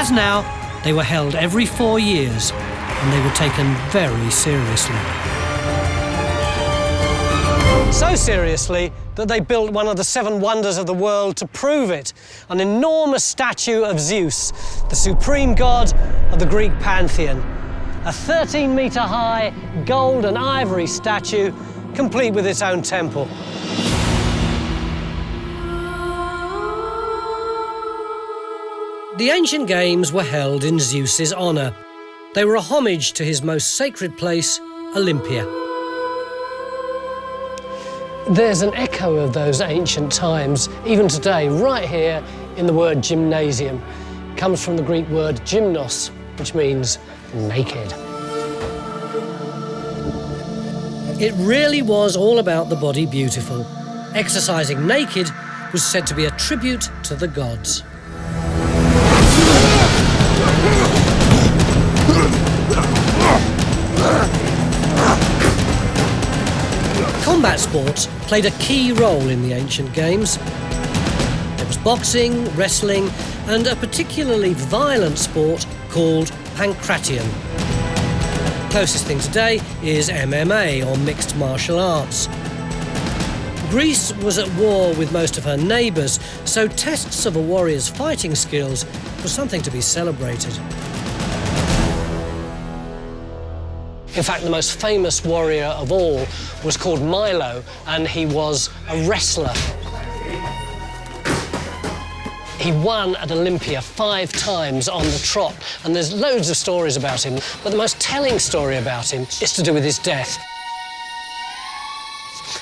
As now, they were held every 4 years, and they were taken very seriously. So seriously that they built one of the 7 wonders of the world to prove it, an enormous statue of Zeus, the supreme god of the Greek pantheon. A 13-metre high gold and ivory statue, complete with its own temple. The ancient games were held in Zeus's honour. They were a homage to his most sacred place, Olympia. There's an echo of those ancient times, even today, right here in the word gymnasium. It comes from the Greek word gymnos, which means naked. It really was all about the body beautiful. Exercising naked was said to be a tribute to the gods. Combat sports played a key role in the ancient games. There was boxing, wrestling, and a particularly violent sport called pancration. Closest thing today is MMA, or mixed martial arts. Greece was at war with most of her neighbours, so tests of a warrior's fighting skills was something to be celebrated. In fact, the most famous warrior of all was called Milo, and he was a wrestler. He won at Olympia 5 times on the trot, and there's loads of stories about him, but the most telling story about him is to do with his death.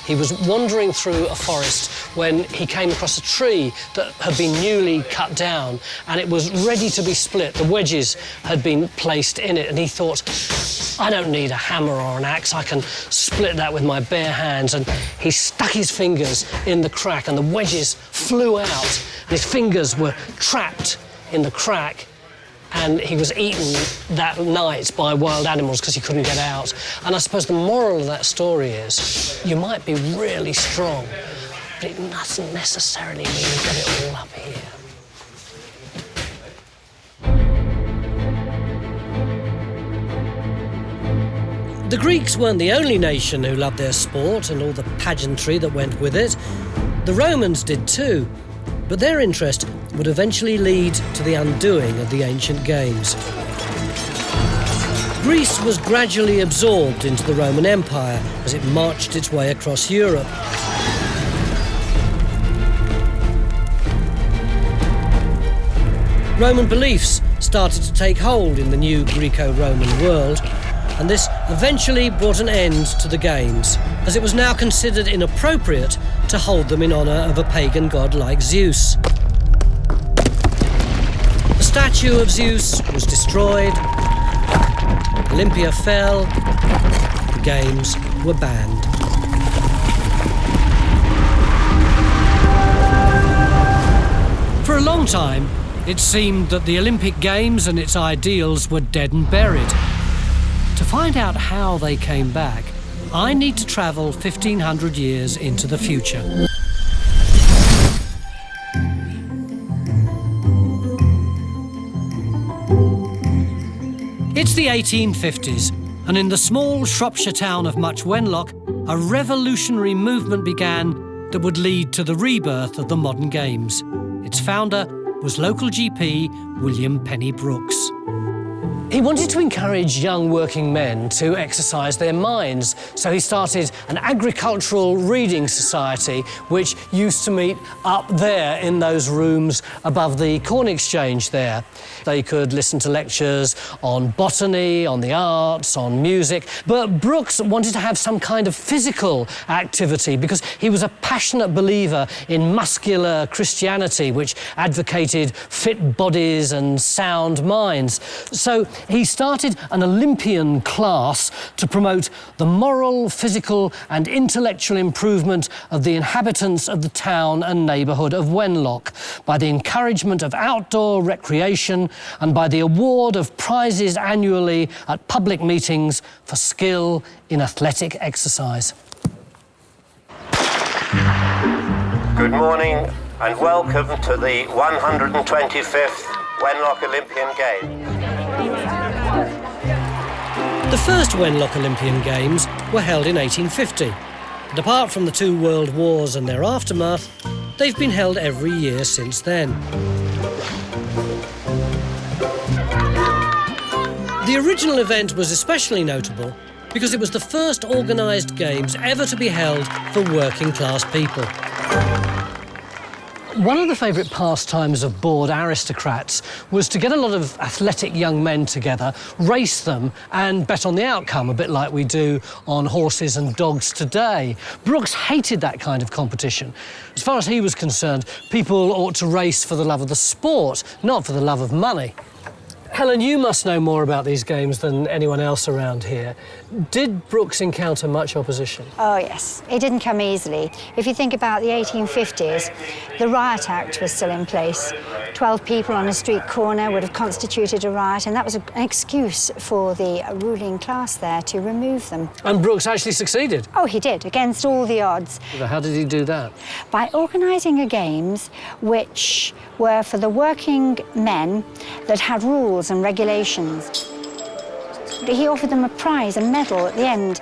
He was wandering through a forest when he came across a tree that had been newly cut down, and it was ready to be split. The wedges had been placed in it, and he thought, I don't need a hammer or an axe, I can split that with my bare hands. And he stuck his fingers in the crack, and the wedges flew out. His fingers were trapped in the crack, and he was eaten that night by wild animals because he couldn't get out. And I suppose the moral of that story is, you might be really strong, but it doesn't necessarily mean you get it all up here. The Greeks weren't the only nation who loved their sport and all the pageantry that went with it. The Romans did too, but their interest would eventually lead to the undoing of the ancient games. Greece was gradually absorbed into the Roman Empire as it marched its way across Europe. Roman beliefs started to take hold in the new Greco-Roman world, and this eventually brought an end to the games, as it was now considered inappropriate to hold them in honour of a pagan god like Zeus. The statue of Zeus was destroyed, Olympia fell, the games were banned. For a long time, it seemed that the Olympic Games and its ideals were dead and buried. To find out how they came back, I need to travel 1,500 years into the future. It's the 1850s, and in the small Shropshire town of Much Wenlock, a revolutionary movement began that would lead to the rebirth of the modern games. Its founder was local GP William Penny Brooks. He wanted to encourage young working men to exercise their minds, so he started an agricultural reading society which used to meet up there in those rooms above the Corn Exchange there. They could listen to lectures on botany, on the arts, on music, but Brooks wanted to have some kind of physical activity because he was a passionate believer in muscular Christianity, which advocated fit bodies and sound minds. So he started an Olympian class to promote the moral, physical and intellectual improvement of the inhabitants of the town and neighbourhood of Wenlock by the encouragement of outdoor recreation and by the award of prizes annually at public meetings for skill in athletic exercise. Good morning and welcome to the 125th Wenlock Olympian Games. The first Wenlock Olympian Games were held in 1850. And apart from the two world wars and their aftermath, they've been held every year since then. The original event was especially notable because it was the first organised games ever to be held for working class people. One of the favourite pastimes of bored aristocrats was to get a lot of athletic young men together, race them and bet on the outcome, a bit like we do on horses and dogs today. Brooks hated that kind of competition. As far as he was concerned, people ought to race for the love of the sport, not for the love of money. Helen, you must know more about these games than anyone else around here. Did Brooks encounter much opposition? Oh, yes. It didn't come easily. If you think about the 1850s, the Riot Act was still in place. 12 people on a street corner would have constituted a riot, and that was an excuse for the ruling class there to remove them. And Brooks actually succeeded? Oh, he did, against all the odds. How did he do that? By organising games which were for the working men that had rules and regulations. He offered them a prize, a medal at the end.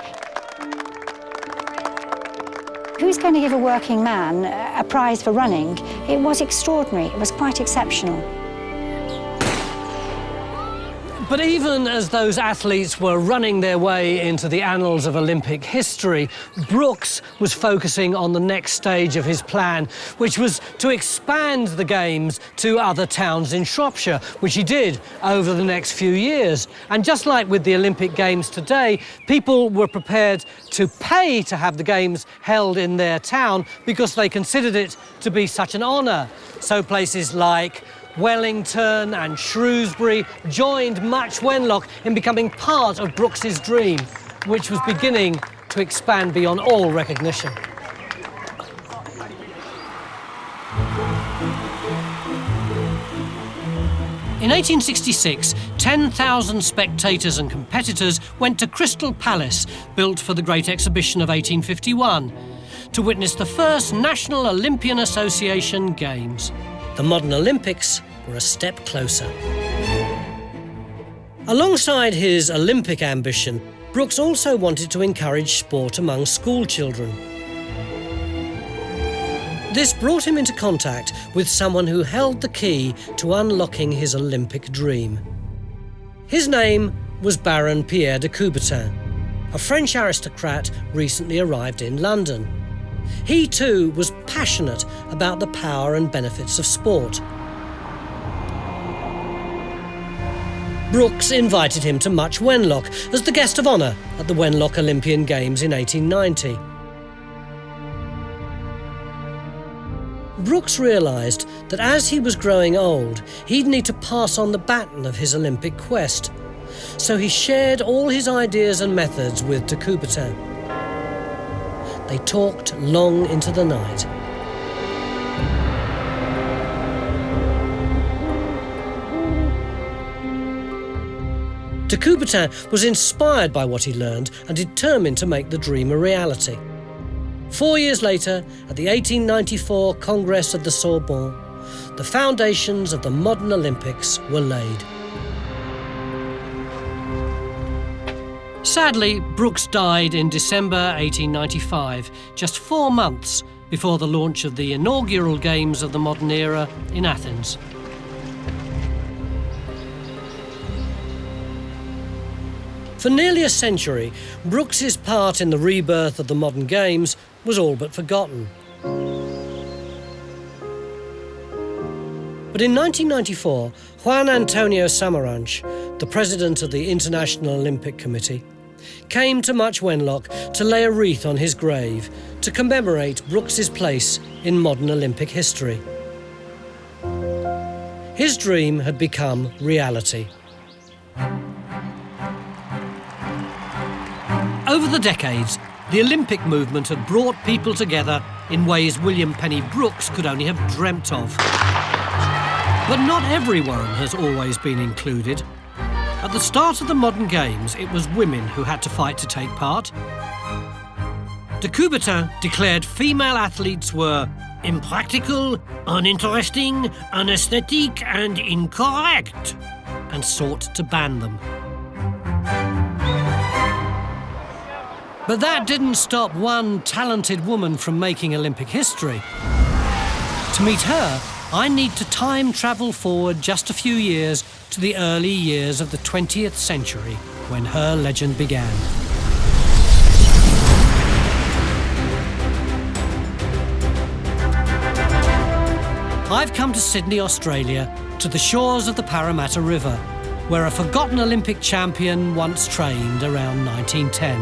Who's going to give a working man a prize for running? It was extraordinary, it was quite exceptional. But even as those athletes were running their way into the annals of Olympic history, Brooks was focusing on the next stage of his plan, which was to expand the Games to other towns in Shropshire, which he did over the next few years. And just like with the Olympic Games today, people were prepared to pay to have the Games held in their town because they considered it to be such an honour. So places like Wellington and Shrewsbury joined Much Wenlock in becoming part of Brooks's dream, which was beginning to expand beyond all recognition. In 1866, 10,000 spectators and competitors went to Crystal Palace, built for the Great Exhibition of 1851, to witness the first National Olympian Association Games. The modern Olympics were a step closer. Alongside his Olympic ambition, Brooks also wanted to encourage sport among school children. This brought him into contact with someone who held the key to unlocking his Olympic dream. His name was Baron Pierre de Coubertin, a French aristocrat recently arrived in London. He too was passionate about the power and benefits of sport. Brooks invited him to Much Wenlock as the guest of honour at the Wenlock Olympian Games in 1890. Brooks realised that as he was growing old, he'd need to pass on the baton of his Olympic quest. So he shared all his ideas and methods with de Coubertin. They talked long into the night. De Coubertin was inspired by what he learned and determined to make the dream a reality. 4 years later, at the 1894 Congress of the Sorbonne, the foundations of the modern Olympics were laid. Sadly, Brooks died in December 1895, just 4 months before the launch of the inaugural Games of the modern era in Athens. For nearly a century, Brooks's part in the rebirth of the modern Games was all but forgotten. But in 1994, Juan Antonio Samaranch, the president of the International Olympic Committee, came to Much Wenlock to lay a wreath on his grave to commemorate Brooks's place in modern Olympic history. His dream had become reality. Over the decades, the Olympic movement had brought people together in ways William Penny Brooks could only have dreamt of. But not everyone has always been included. At the start of the modern Games, it was women who had to fight to take part. De Coubertin declared female athletes were impractical, uninteresting, unaesthetic, and incorrect, and sought to ban them. But that didn't stop one talented woman from making Olympic history. To meet her, I need to time travel forward just a few years to the early years of the 20th century, when her legend began. I've come to Sydney, Australia, to the shores of the Parramatta River, where a forgotten Olympic champion once trained around 1910.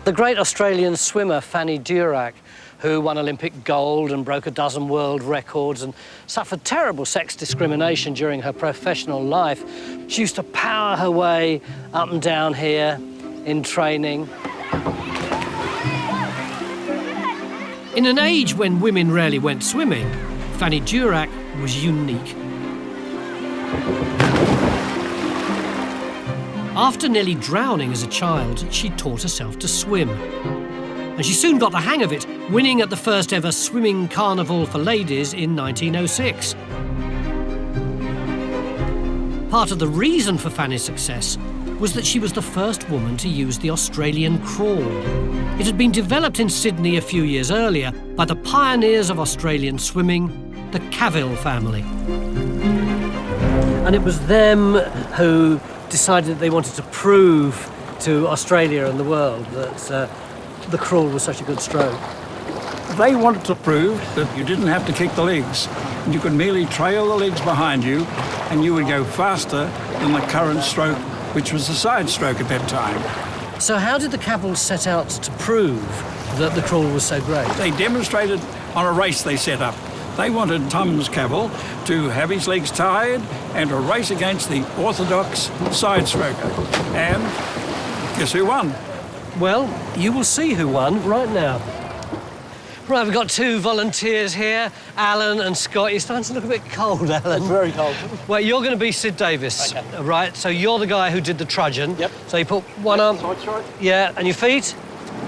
The great Australian swimmer Fanny Durack, who won Olympic gold and broke a dozen world records and suffered terrible sex discrimination during her professional life, she used to power her way up and down here in training. In an age when women rarely went swimming, Fanny Durack was unique. After nearly drowning as a child, she taught herself to swim. And she soon got the hang of it, winning at the first ever swimming carnival for ladies in 1906. Part of the reason for Fanny's success was that she was the first woman to use the Australian crawl. It had been developed in Sydney a few years earlier by the pioneers of Australian swimming, the Cavill family. And it was them who decided that they wanted to prove to Australia and the world that the crawl was such a good stroke. They wanted to prove that you didn't have to kick the legs. You could merely trail the legs behind you and you would go faster than the current stroke, which was the side stroke at that time. So how did the Cavills set out to prove that the crawl was so great? They demonstrated on a race they set up. They wanted Tums Cavill to have his legs tied and to race against the orthodox side stroker. And guess who won? Well, you will see who won right now. Right, we've got two volunteers here, Alan and Scott. You're starting to look a bit cold, Alan. It's very cold. Well, you're going to be Sid Davis, okay. Right? So you're the guy who did the trudgeon. Yep. So you put one arm... Side strike. Yeah, and your feet?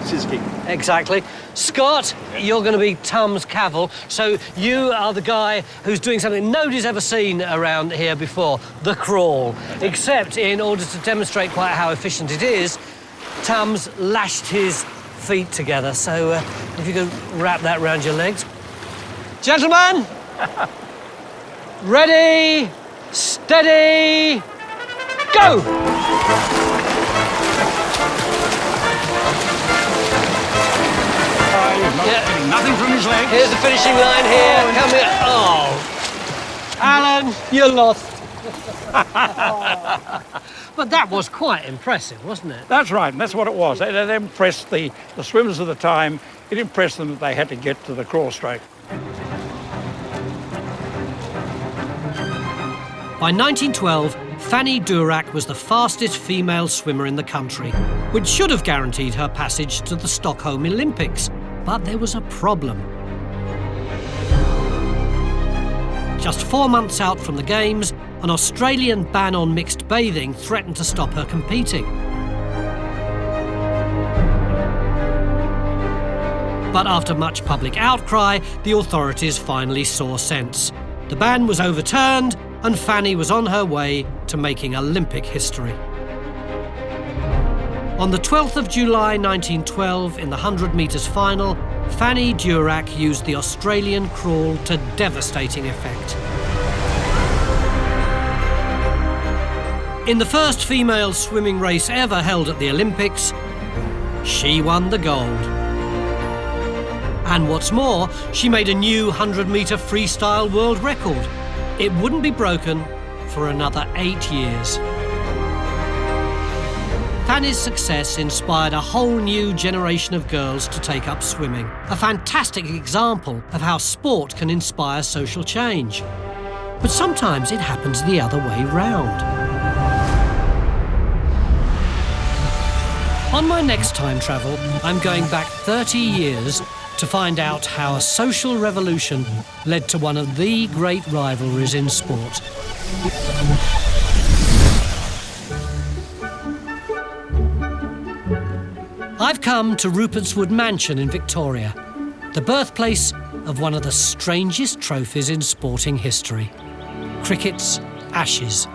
Scissor kick. Exactly. Scott, you're going to be Tums Cavill. So you are the guy who's doing something nobody's ever seen around here before, the crawl. Okay. Except in order to demonstrate quite how efficient it is, Tums lashed his feet together. So if you could wrap that around your legs. Gentlemen, ready, steady, go! Getting nothing from his legs. Here's the finishing line here. Come here. Oh, Alan, you're lost. But that was quite impressive, wasn't it? That's right, and that's what it was. They impressed the swimmers of the time. It impressed them that they had to get to the crawl stroke. By 1912, Fanny Durack was the fastest female swimmer in the country, which should have guaranteed her passage to the Stockholm Olympics. But there was a problem. Just 4 months out from the Games, an Australian ban on mixed bathing threatened to stop her competing. But after much public outcry, the authorities finally saw sense. The ban was overturned, and Fanny was on her way to making Olympic history. On the 12th of July 1912, in the 100 metres final, Fanny Durack used the Australian crawl to devastating effect. In the first female swimming race ever held at the Olympics, she won the gold. And what's more, she made a new 100-metre freestyle world record. It wouldn't be broken for another 8 years. Fanny's success inspired a whole new generation of girls to take up swimming. A fantastic example of how sport can inspire social change. But sometimes it happens the other way round. On my next time travel, I'm going back 30 years to find out how a social revolution led to one of the great rivalries in sport. I've come to Rupert's Wood Mansion in Victoria, the birthplace of one of the strangest trophies in sporting history, cricket's Ashes.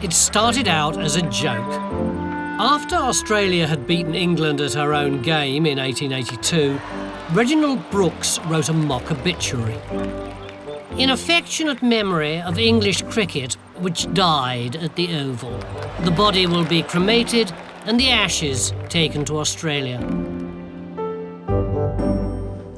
It started out as a joke. After Australia had beaten England at her own game in 1882, Reginald Brooks wrote a mock obituary. In affectionate memory of English cricket, which died at the Oval, the body will be cremated and the ashes taken to Australia.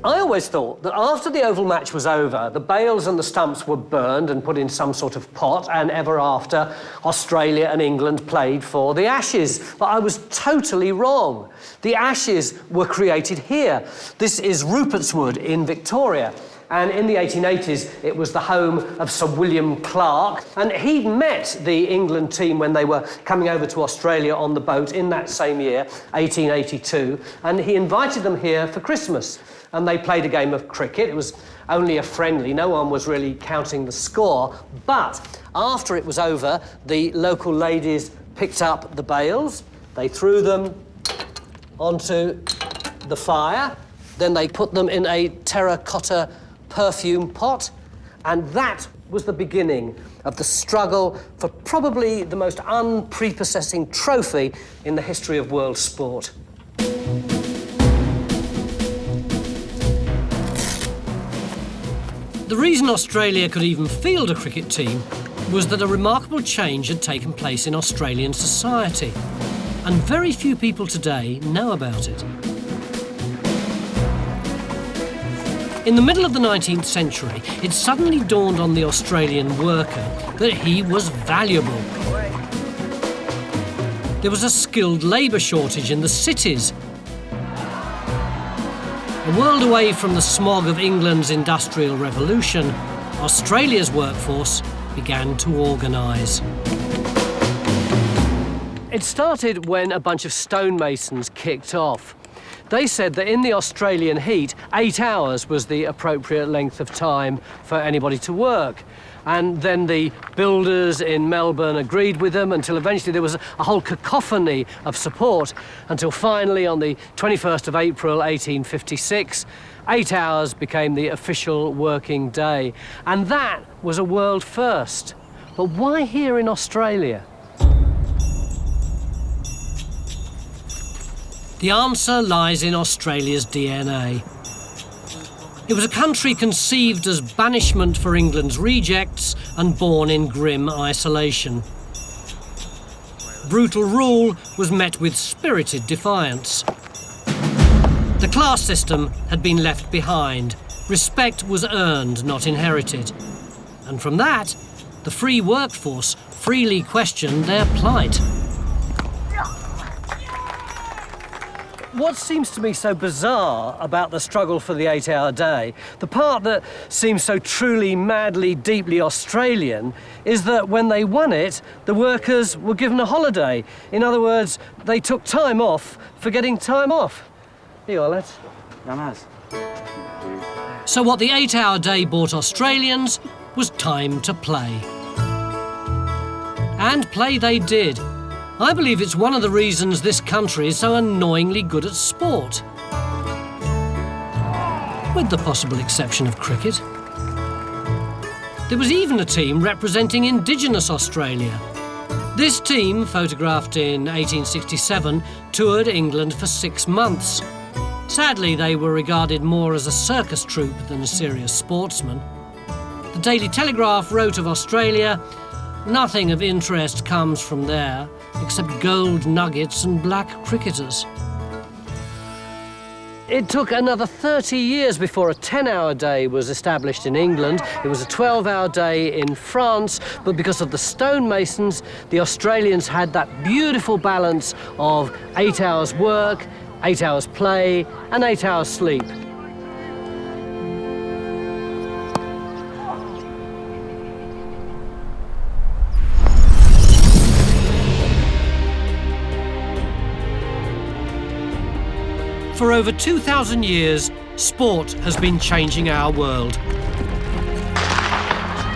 I always thought that after the Oval match was over, the bails and the stumps were burned and put in some sort of pot, and ever after, Australia and England played for the Ashes. But I was totally wrong. The Ashes were created here. This is Rupert's Wood in Victoria. And in the 1880s, it was the home of Sir William Clark. And he'd met the England team when they were coming over to Australia on the boat in that same year, 1882. And he invited them here for Christmas. And they played a game of cricket. It was only a friendly. No one was really counting the score. But after it was over, the local ladies picked up the bails. They threw them onto the fire. Then they put them in a terracotta perfume pot, and that was the beginning of the struggle for probably the most unprepossessing trophy in the history of world sport. The reason Australia could even field a cricket team was that a remarkable change had taken place in Australian society, and very few people today know about it. In the middle of the 19th century, it suddenly dawned on the Australian worker that he was valuable. There was a skilled labour shortage in the cities. A world away from the smog of England's Industrial Revolution, Australia's workforce began to organise. It started when a bunch of stonemasons kicked off. They said that in the Australian heat, 8 hours was the appropriate length of time for anybody to work. And then the builders in Melbourne agreed with them until eventually there was a whole cacophony of support, until finally on the 21st of April 1856, 8 hours became the official working day. And that was a world first. But why here in Australia? The answer lies in Australia's DNA. It was a country conceived as banishment for England's rejects and born in grim isolation. Brutal rule was met with spirited defiance. The class system had been left behind. Respect was earned, not inherited. And from that, the free workforce freely questioned their plight. What seems to me so bizarre about the struggle for the 8-hour day, the part that seems so truly, madly, deeply Australian, is that when they won it, the workers were given a holiday. In other words, they took time off for getting time off. Here you are, lads. Nice. So what the 8-hour day brought Australians was time to play. And play they did. I believe it's one of the reasons this country is so annoyingly good at sport. With the possible exception of cricket. There was even a team representing Indigenous Australia. This team, photographed in 1867, toured England for 6 months. Sadly, they were regarded more as a circus troupe than serious sportsmen. The Daily Telegraph wrote of Australia, "Nothing of interest comes from there, except gold nuggets and black cricketers." It took another 30 years before a 10-hour day was established in England. It was a 12-hour day in France, but because of the stonemasons, the Australians had that beautiful balance of 8 hours work, 8 hours play, and 8 hours sleep. For over 2,000 years, sport has been changing our world.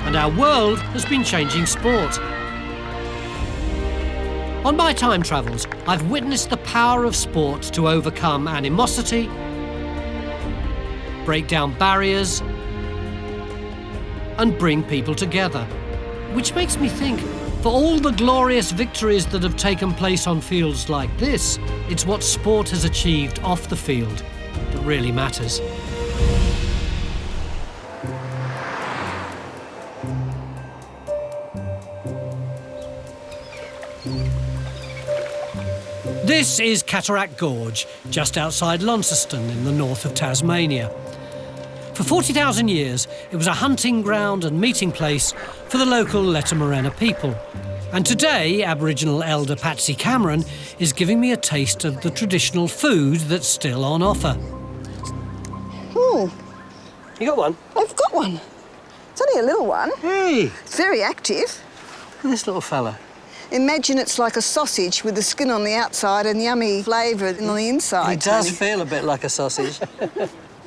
And our world has been changing sport. On my time travels, I've witnessed the power of sport to overcome animosity, break down barriers, and bring people together. Which makes me think, for all the glorious victories that have taken place on fields like this, it's what sport has achieved off the field that really matters. This is Cataract Gorge, just outside Launceston in the north of Tasmania. For 40,000 years, it was a hunting ground and meeting place for the local Letamorena people. And today, Aboriginal elder Patsy Cameron is giving me a taste of the traditional food that's still on offer. You got one? I've got one. It's only a little one. Hey! It's very active. This little fella. Imagine it's like a sausage with the skin on the outside and yummy flavour on the inside. It does Tony. feel a bit like a sausage.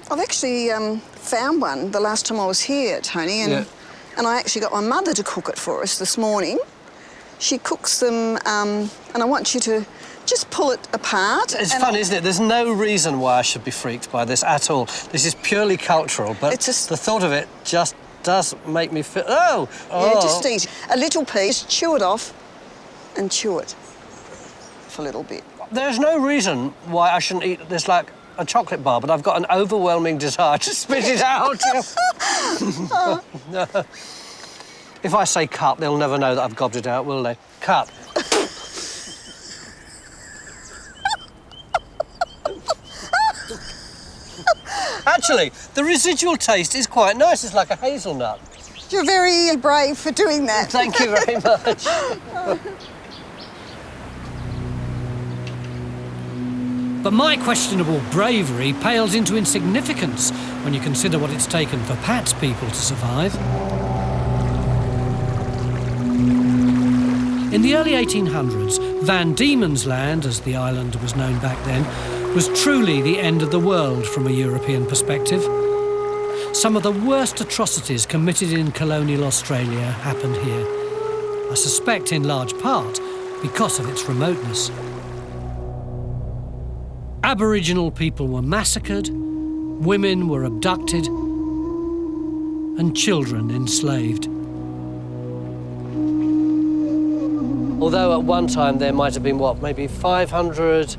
I've actually found one the last time I was here, Tony, and I actually got my mother to cook it for us this morning. She cooks them, and I want you to just pull it apart. It's fun, isn't it? There's no reason why I should be freaked by this at all. This is purely cultural, but the thought of it just does make me feel... Oh! Yeah, just eat a little piece, chew it off, and chew it for a little bit. There's no reason why I shouldn't eat this like a chocolate bar, but I've got an overwhelming desire to spit it out. If I say cut, they'll never know that I've gobbed it out, will they? Cut. Actually, the residual taste is quite nice. It's like a hazelnut. You're very brave for doing that. Thank you very much. But my questionable bravery pales into insignificance when you consider what it's taken for Pat's people to survive. In the early 1800s, Van Diemen's Land, as the island was known back then, was truly the end of the world from a European perspective. Some of the worst atrocities committed in colonial Australia happened here. I suspect in large part because of its remoteness. Aboriginal people were massacred, women were abducted, and children enslaved. Although at one time there might have been, what, maybe 500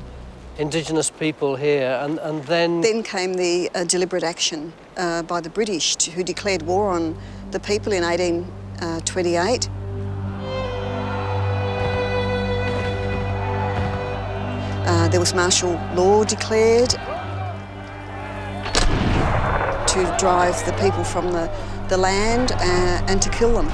Indigenous people here, and then... Then came the deliberate action by the British who declared war on the people in 1828. There was martial law declared to drive the people from the land and to kill them.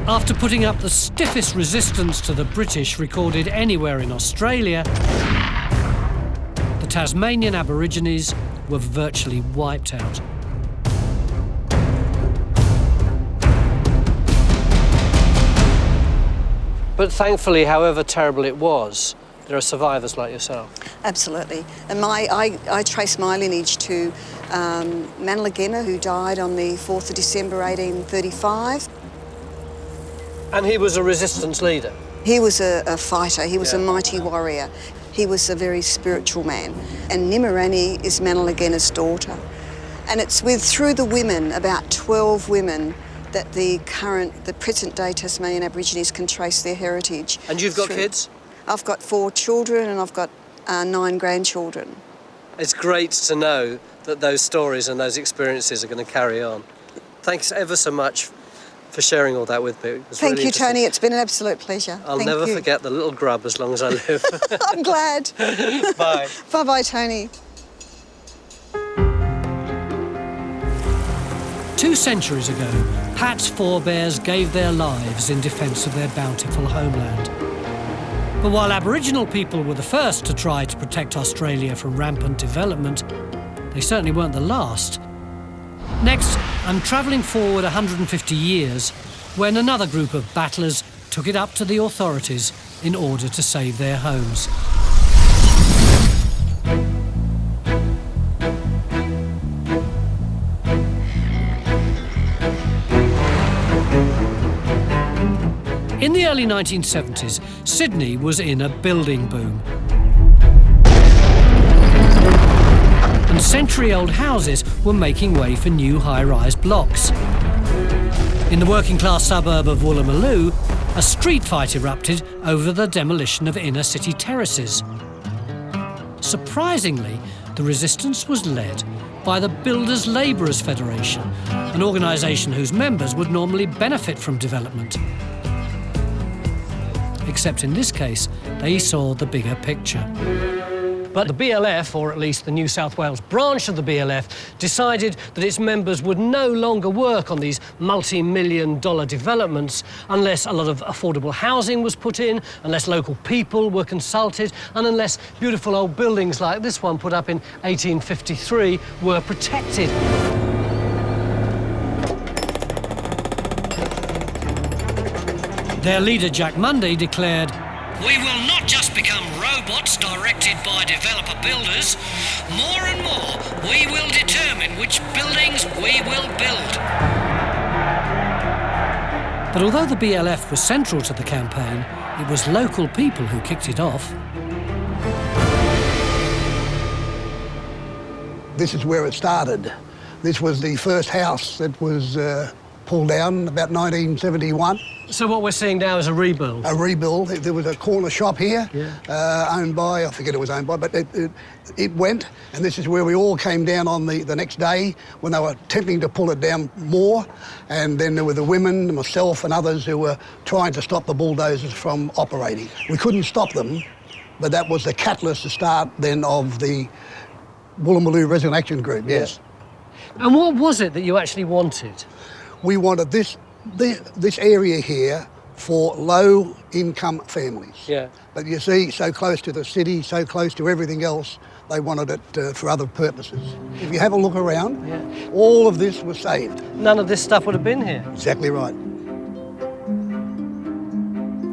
After putting up the stiffest resistance to the British recorded anywhere in Australia, the Tasmanian Aborigines were virtually wiped out. But thankfully, however terrible it was, there are survivors like yourself. Absolutely. And I trace my lineage to Manalagena, who died on the 4th of December 1835. And he was a resistance leader? He was a fighter. He was a mighty warrior. He was a very spiritual man. And Nimirani is Manalagena's daughter. And it's through the women, about 12 women, that the present-day Tasmanian Aborigines can trace their heritage. And you've got kids? I've got 4 children and I've got 9 grandchildren. It's great to know that those stories and those experiences are going to carry on. Thanks ever so much for sharing all that with me. It was Thank really you, Tony. It's been an absolute pleasure. I'll never forget the little grub as long as I live. I'm glad. Bye. Bye-bye, Tony. 2 centuries ago, Pat's forebears gave their lives in defence of their bountiful homeland. But while Aboriginal people were the first to try to protect Australia from rampant development, they certainly weren't the last. Next, I'm travelling forward 150 years when another group of battlers took it up to the authorities in order to save their homes. early 1970s, Sydney was in a building boom. And century-old houses were making way for new high-rise blocks. In the working-class suburb of Woolloomooloo, a street fight erupted over the demolition of inner-city terraces. Surprisingly, the resistance was led by the Builders Labourers Federation, an organisation whose members would normally benefit from development. Except in this case, they saw the bigger picture. But the BLF, or at least the New South Wales branch of the BLF, decided that its members would no longer work on these multi-million-dollar developments unless a lot of affordable housing was put in, unless local people were consulted, and unless beautiful old buildings like this one put up in 1853 were protected. Their leader, Jack Mundy, declared, "We will not just become robots directed by developer builders. More and more, we will determine which buildings we will build." But although the BLF was central to the campaign, it was local people who kicked it off. This is where it started. This was the first house that was pulled down about 1971. So what we're seeing now is a rebuild? A rebuild. There was a corner shop here, owned by, I forget who it was owned by, but it went, and this is where we all came down on the next day when they were attempting to pull it down more, and then there were the women, myself and others who were trying to stop the bulldozers from operating. We couldn't stop them, but that was the catalyst to start then of the Woolloomooloo Resident Action Group, yes. And what was it that you actually wanted? We wanted this area here for low-income families. Yeah. But you see, so close to the city, so close to everything else, they wanted it for other purposes. If you have a look around, all of this was saved. None of this stuff would have been here. Exactly right.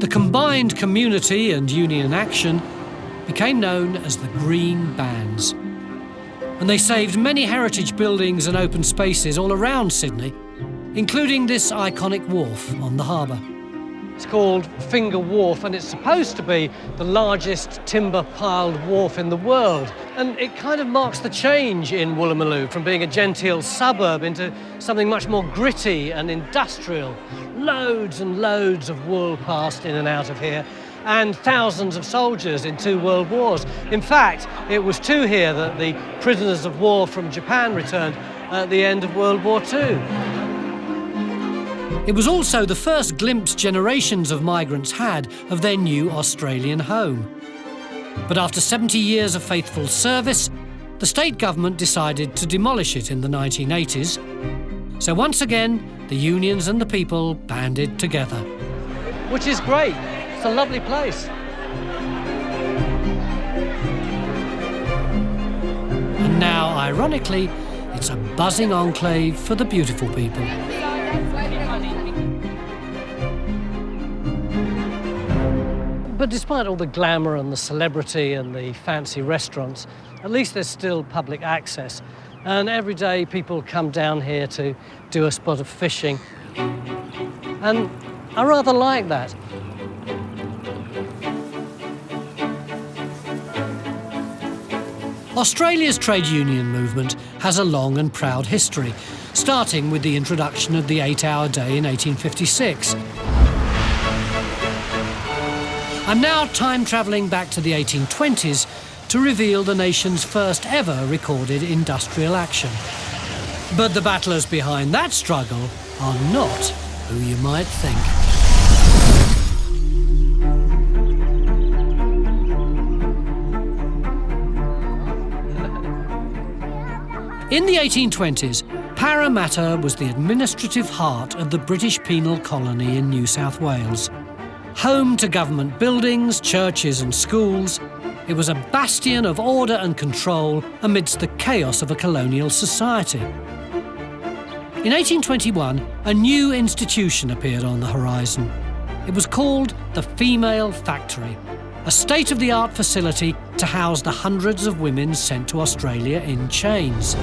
The combined community and union action became known as the Green Bands. And they saved many heritage buildings and open spaces all around Sydney, including this iconic wharf on the harbour. It's called Finger Wharf, and it's supposed to be the largest timber-piled wharf in the world. And it kind of marks the change in Woolloomooloo from being a genteel suburb into something much more gritty and industrial. Loads and loads of wool passed in and out of here, and thousands of soldiers in 2 world wars. In fact, it was to here that the prisoners of war from Japan returned at the end of World War II. It was also the first glimpse generations of migrants had of their new Australian home. But after 70 years of faithful service, the state government decided to demolish it in the 1980s. So once again, the unions and the people banded together. Which is great. It's a lovely place. And now, ironically, it's a buzzing enclave for the beautiful people. But despite all the glamour and the celebrity and the fancy restaurants, at least there's still public access. And every day people come down here to do a spot of fishing. And I rather like that. Australia's trade union movement has a long and proud history, starting with the introduction of the 8-hour day in 1856. I'm now time-travelling back to the 1820s to reveal the nation's first ever recorded industrial action. But the battlers behind that struggle are not who you might think. In the 1820s, Parramatta was the administrative heart of the British penal colony in New South Wales. Home to government buildings, churches and schools, it was a bastion of order and control amidst the chaos of a colonial society. In 1821, a new institution appeared on the horizon. It was called the Female Factory, a state-of-the-art facility to house the hundreds of women sent to Australia in chains.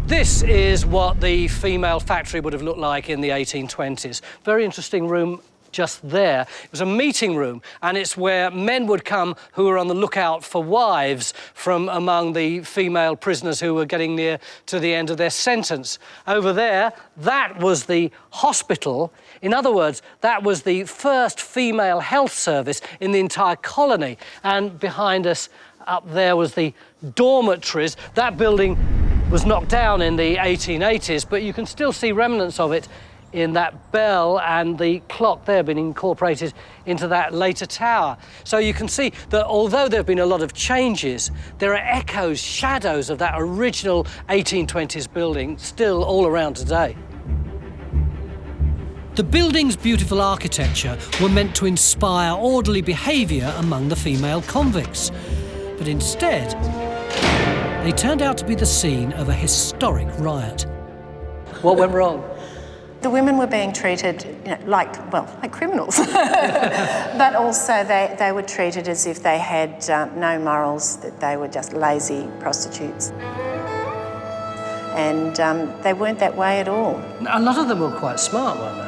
This is what the female factory would have looked like in the 1820s. Very interesting room just there. It was a meeting room, and it's where men would come who were on the lookout for wives from among the female prisoners who were getting near to the end of their sentence. Over there, that was the hospital. In other words, that was the first female health service in the entire colony. And behind us, up there, was the dormitories. That building was knocked down in the 1880s, but you can still see remnants of it in that bell and the clock there being incorporated into that later tower. So you can see that although there have been a lot of changes, there are echoes, shadows of that original 1820s building still all around today. The building's beautiful architecture were meant to inspire orderly behaviour among the female convicts, but instead, they turned out to be the scene of a historic riot. What went wrong? The women were being treated, like criminals. But also they were treated as if they had no morals, that they were just lazy prostitutes. And they weren't that way at all. A lot of them were quite smart, weren't they?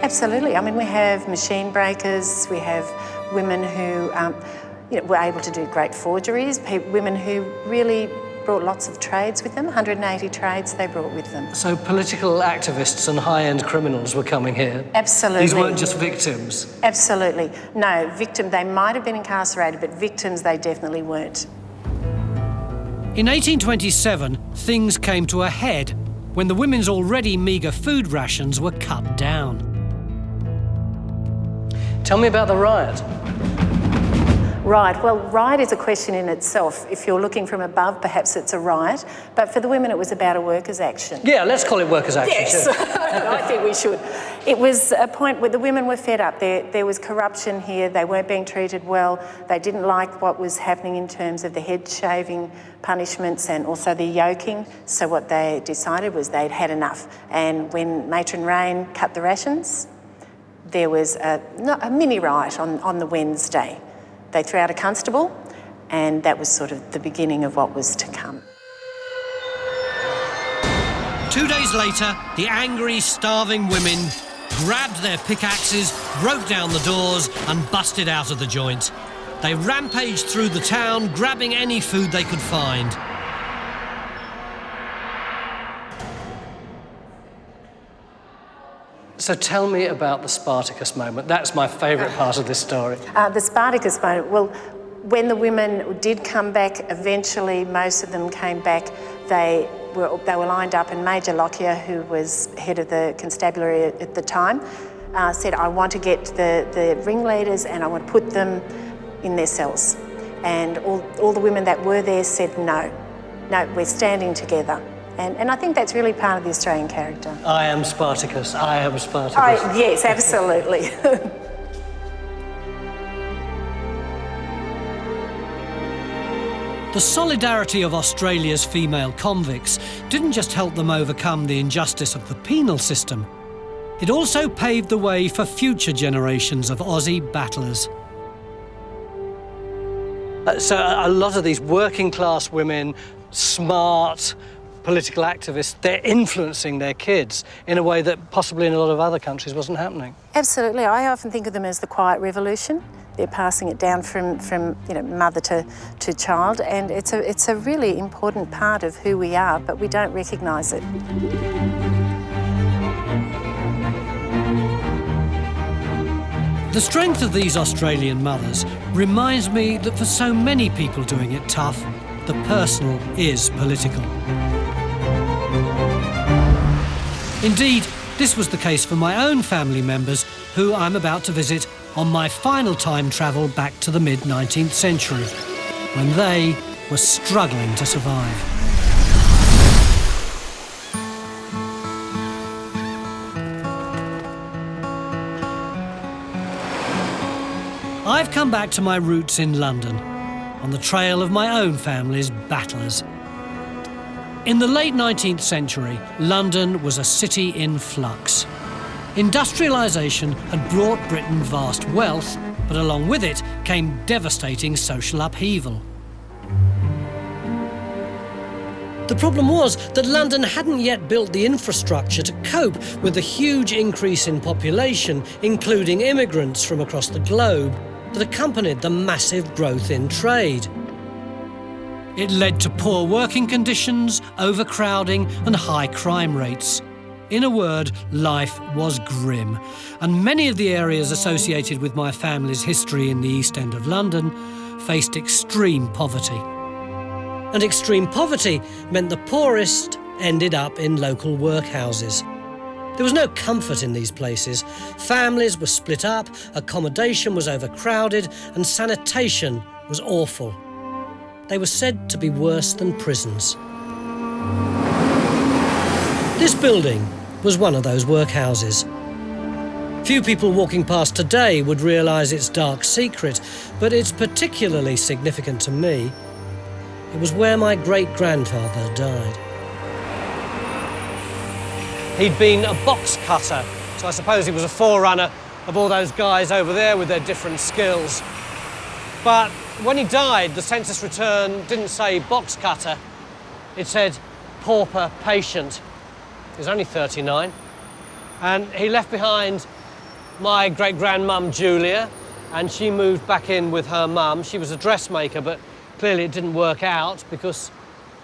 Absolutely. I mean, we have machine breakers, we have women who were able to do great forgeries, women who really brought lots of trades with them, 180 trades they brought with them. So political activists and high-end criminals were coming here? Absolutely. These weren't just victims? Absolutely. No, they might have been incarcerated, but victims they definitely weren't. In 1827, things came to a head when the women's already meagre food rations were cut down. Tell me about the riot. Right, well, riot is a question in itself. If you're looking from above, perhaps it's a riot. But for the women, it was about a workers' action. Yeah, let's call it workers' action. Yes, I think we should. It was a point where the women were fed up. There was corruption here. They weren't being treated well. They didn't like what was happening in terms of the head shaving punishments and also the yoking. So what they decided was they'd had enough. And when Matron Rain cut the rations, there was a mini riot on the Wednesday. They threw out a constable, and that was sort of the beginning of what was to come. 2 days later, the angry, starving women grabbed their pickaxes, broke down the doors and busted out of the joint. They rampaged through the town, grabbing any food they could find. So tell me about the Spartacus moment. That's my favourite part of this story. The Spartacus moment, well, when the women did come back, eventually most of them came back. They were lined up, and Major Lockyer, who was head of the constabulary at the time, said, I want to get the ringleaders and I want to put them in their cells. And all the women that were there said, no, we're standing together. And I think that's really part of the Australian character. I am Spartacus, I am Spartacus. Yes, absolutely. The solidarity of Australia's female convicts didn't just help them overcome the injustice of the penal system, it also paved the way for future generations of Aussie battlers. So a lot of these working class women, smart, political activists, they're influencing their kids in a way that possibly in a lot of other countries wasn't happening. Absolutely. I often think of them as the quiet revolution. They're passing it down from mother to child, and it's a really important part of who we are, but we don't recognise it. The strength of these Australian mothers reminds me that for so many people doing it tough, the personal is political. Indeed, this was the case for my own family members, who I'm about to visit on my final time travel back to the mid-19th century, when they were struggling to survive. I've come back to my roots in London, on the trail of my own family's battlers. In the late 19th century, London was a city in flux. Industrialisation had brought Britain vast wealth, but along with it came devastating social upheaval. The problem was that London hadn't yet built the infrastructure to cope with the huge increase in population, including immigrants from across the globe, that accompanied the massive growth in trade. It led to poor working conditions, overcrowding and high crime rates. In a word, life was grim, and many of the areas associated with my family's history in the East End of London faced extreme poverty. And extreme poverty meant the poorest ended up in local workhouses. There was no comfort in these places. Families were split up, accommodation was overcrowded, and sanitation was awful. They were said to be worse than prisons. This building was one of those workhouses. Few people walking past today would realise its dark secret, but it's particularly significant to me. It was where my great-grandfather died. He'd been a box cutter, so I suppose he was a forerunner of all those guys over there with their different skills. But when he died, the census return didn't say box cutter. It said pauper patient. He was only 39. And he left behind my great-grandmum, Julia, and she moved back in with her mum. She was a dressmaker, but clearly it didn't work out because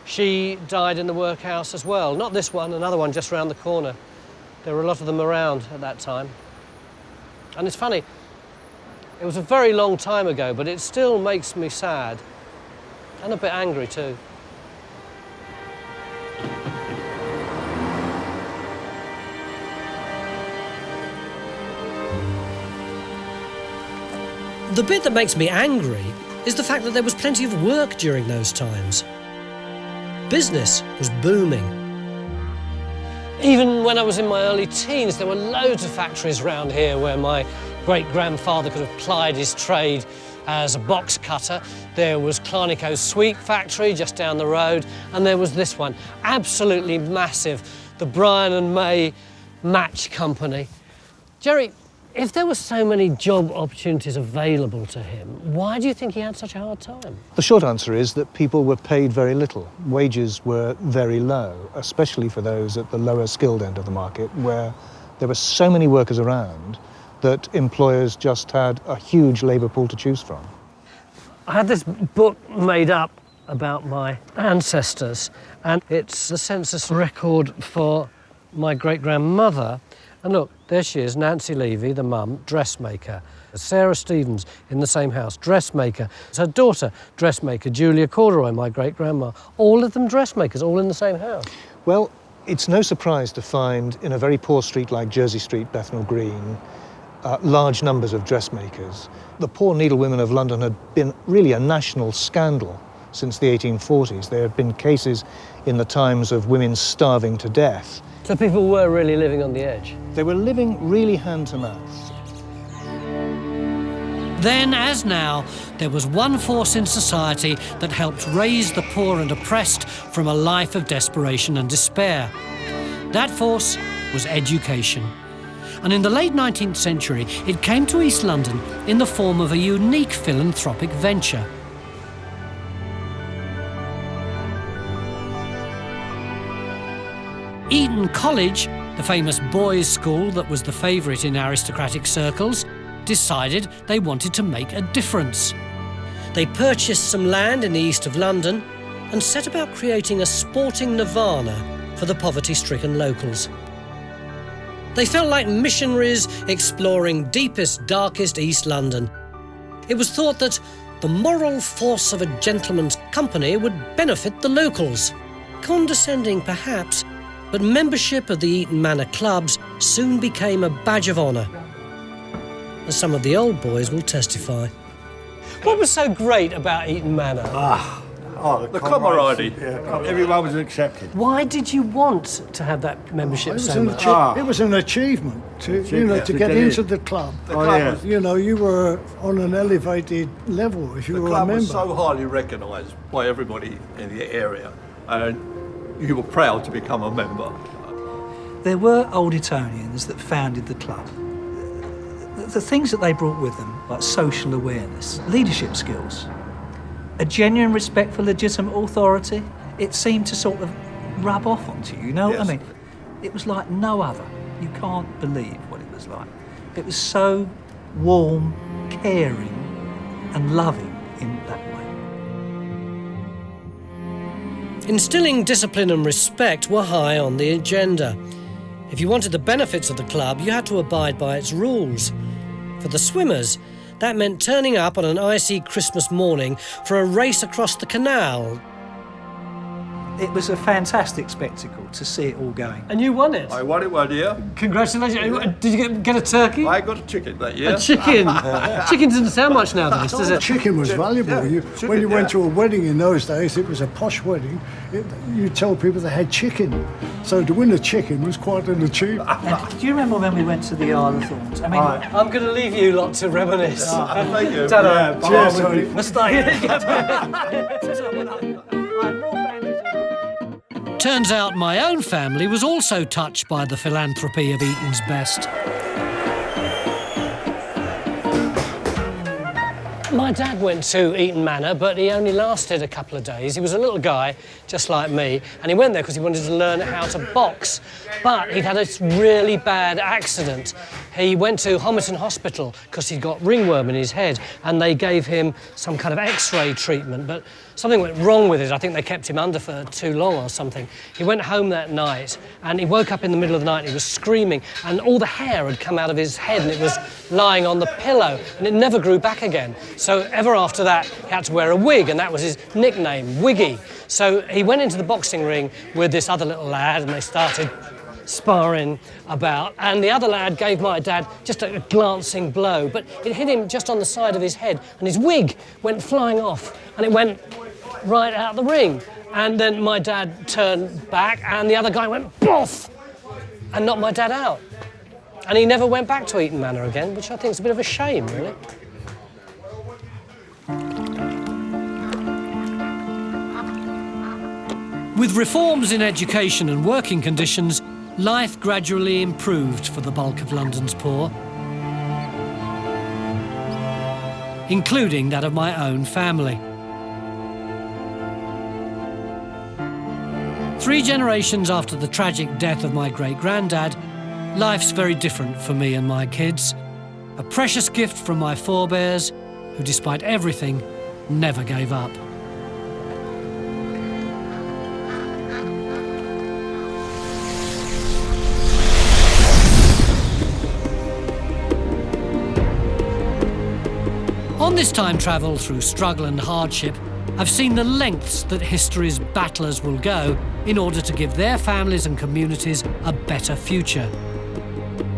she died in the workhouse as well. Not this one, another one just round the corner. There were a lot of them around at that time. And it's funny, it was a very long time ago, but it still makes me sad and a bit angry too. The bit that makes me angry is the fact that there was plenty of work during those times. Business was booming. Even when I was in my early teens, there were loads of factories around here where my great-grandfather could have plied his trade as a box cutter. There was Clarnico's sweet factory just down the road, and there was this one, absolutely massive, the Brian and May Match Company. Jerry, if there were so many job opportunities available to him, why do you think he had such a hard time? The short answer is that people were paid very little. Wages were very low, especially for those at the lower skilled end of the market, where there were so many workers around that employers just had a huge labour pool to choose from. I had this book made up about my ancestors, and it's a census record for my great-grandmother. And look, there she is, Nancy Levy, the mum, dressmaker. Sarah Stevens, in the same house, dressmaker. It's her daughter, dressmaker, Julia Corduroy, my great-grandma. All of them dressmakers, all in the same house. Well, it's no surprise to find in a very poor street like Jersey Street, Bethnal Green, large numbers of dressmakers. The poor needlewomen of London had been really a national scandal since the 1840s. There had been cases in the times of women starving to death. So people were really living on the edge? They were living really hand to mouth. Then, as now, there was one force in society that helped raise the poor and oppressed from a life of desperation and despair. That force was education. And in the late 19th century, it came to East London in the form of a unique philanthropic venture. Eton College, the famous boys' school that was the favourite in aristocratic circles, decided they wanted to make a difference. They purchased some land in the east of London and set about creating a sporting nirvana for the poverty-stricken locals. They felt like missionaries exploring deepest, darkest East London. It was thought that the moral force of a gentleman's company would benefit the locals. Condescending, perhaps, but membership of the Eton Manor clubs soon became a badge of honour, as some of the old boys will testify. What was so great about Eton Manor? The camaraderie. Yeah, everyone was accepted. Why did you want to have that membership so much? It was an achievement to get into the club. The club was, you were on an elevated level if you were a member. The club was so highly recognised by everybody in the area, and you were proud to become a member. There were old Etonians that founded the club. The things that they brought with them, like social awareness, leadership skills, a genuine respect for legitimate authority, it seemed to sort of rub off onto you, you know what I mean? It was like no other. You can't believe what it was like. It was so warm, caring and loving in that way. Instilling discipline and respect were high on the agenda. If you wanted the benefits of the club, you had to abide by its rules. For the swimmers, that meant turning up on an icy Christmas morning for a race across the canal. It was a fantastic spectacle to see it all going. And you won it? I won it one year. Congratulations. Did you get a turkey? I got a chicken that year. A chicken? Chicken doesn't sound much nowadays, does it? Chicken was valuable. When you went to a wedding in those days, it was a posh wedding, you told people they had chicken. So to win a chicken was quite an achievement. And do you remember when we went to the Isle of Thorns? I mean, I'm going to leave you lot to reminisce. Thank you. Ta-da. Cheers, Tony. Let's start here. Turns out my own family was also touched by the philanthropy of Eton's best. My dad went to Eton Manor, but he only lasted a couple of days. He was a little guy, just like me, and he went there because he wanted to learn how to box. But he'd had a really bad accident. He went to Homerton Hospital because he'd got ringworm in his head, and they gave him some kind of X-ray treatment, but something went wrong with it. I think they kept him under for too long or something. He went home that night, and he woke up in the middle of the night and he was screaming, and all the hair had come out of his head and it was lying on the pillow, and it never grew back again. So ever after that, he had to wear a wig, and that was his nickname, Wiggy. So he went into the boxing ring with this other little lad, and they started sparring about, and the other lad gave my dad just a glancing blow, but it hit him just on the side of his head, and his wig went flying off, and it went right out the ring. And then my dad turned back, and the other guy went boff and knocked my dad out. And he never went back to Eton Manor again, which I think is a bit of a shame, really. With reforms in education and working conditions, life gradually improved for the bulk of London's poor, including that of my own family. 3 generations after the tragic death of my great-granddad, life's very different for me and my kids. A precious gift from my forebears, who, despite everything, never gave up. On this time travel through struggle and hardship, I've seen the lengths that history's battlers will go in order to give their families and communities a better future.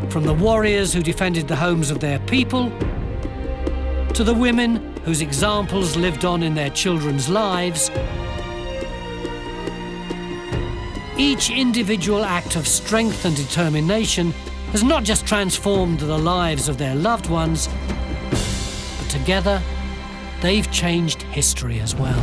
From the warriors who defended the homes of their people, to the women whose examples lived on in their children's lives, each individual act of strength and determination has not just transformed the lives of their loved ones, but together, they've changed history as well.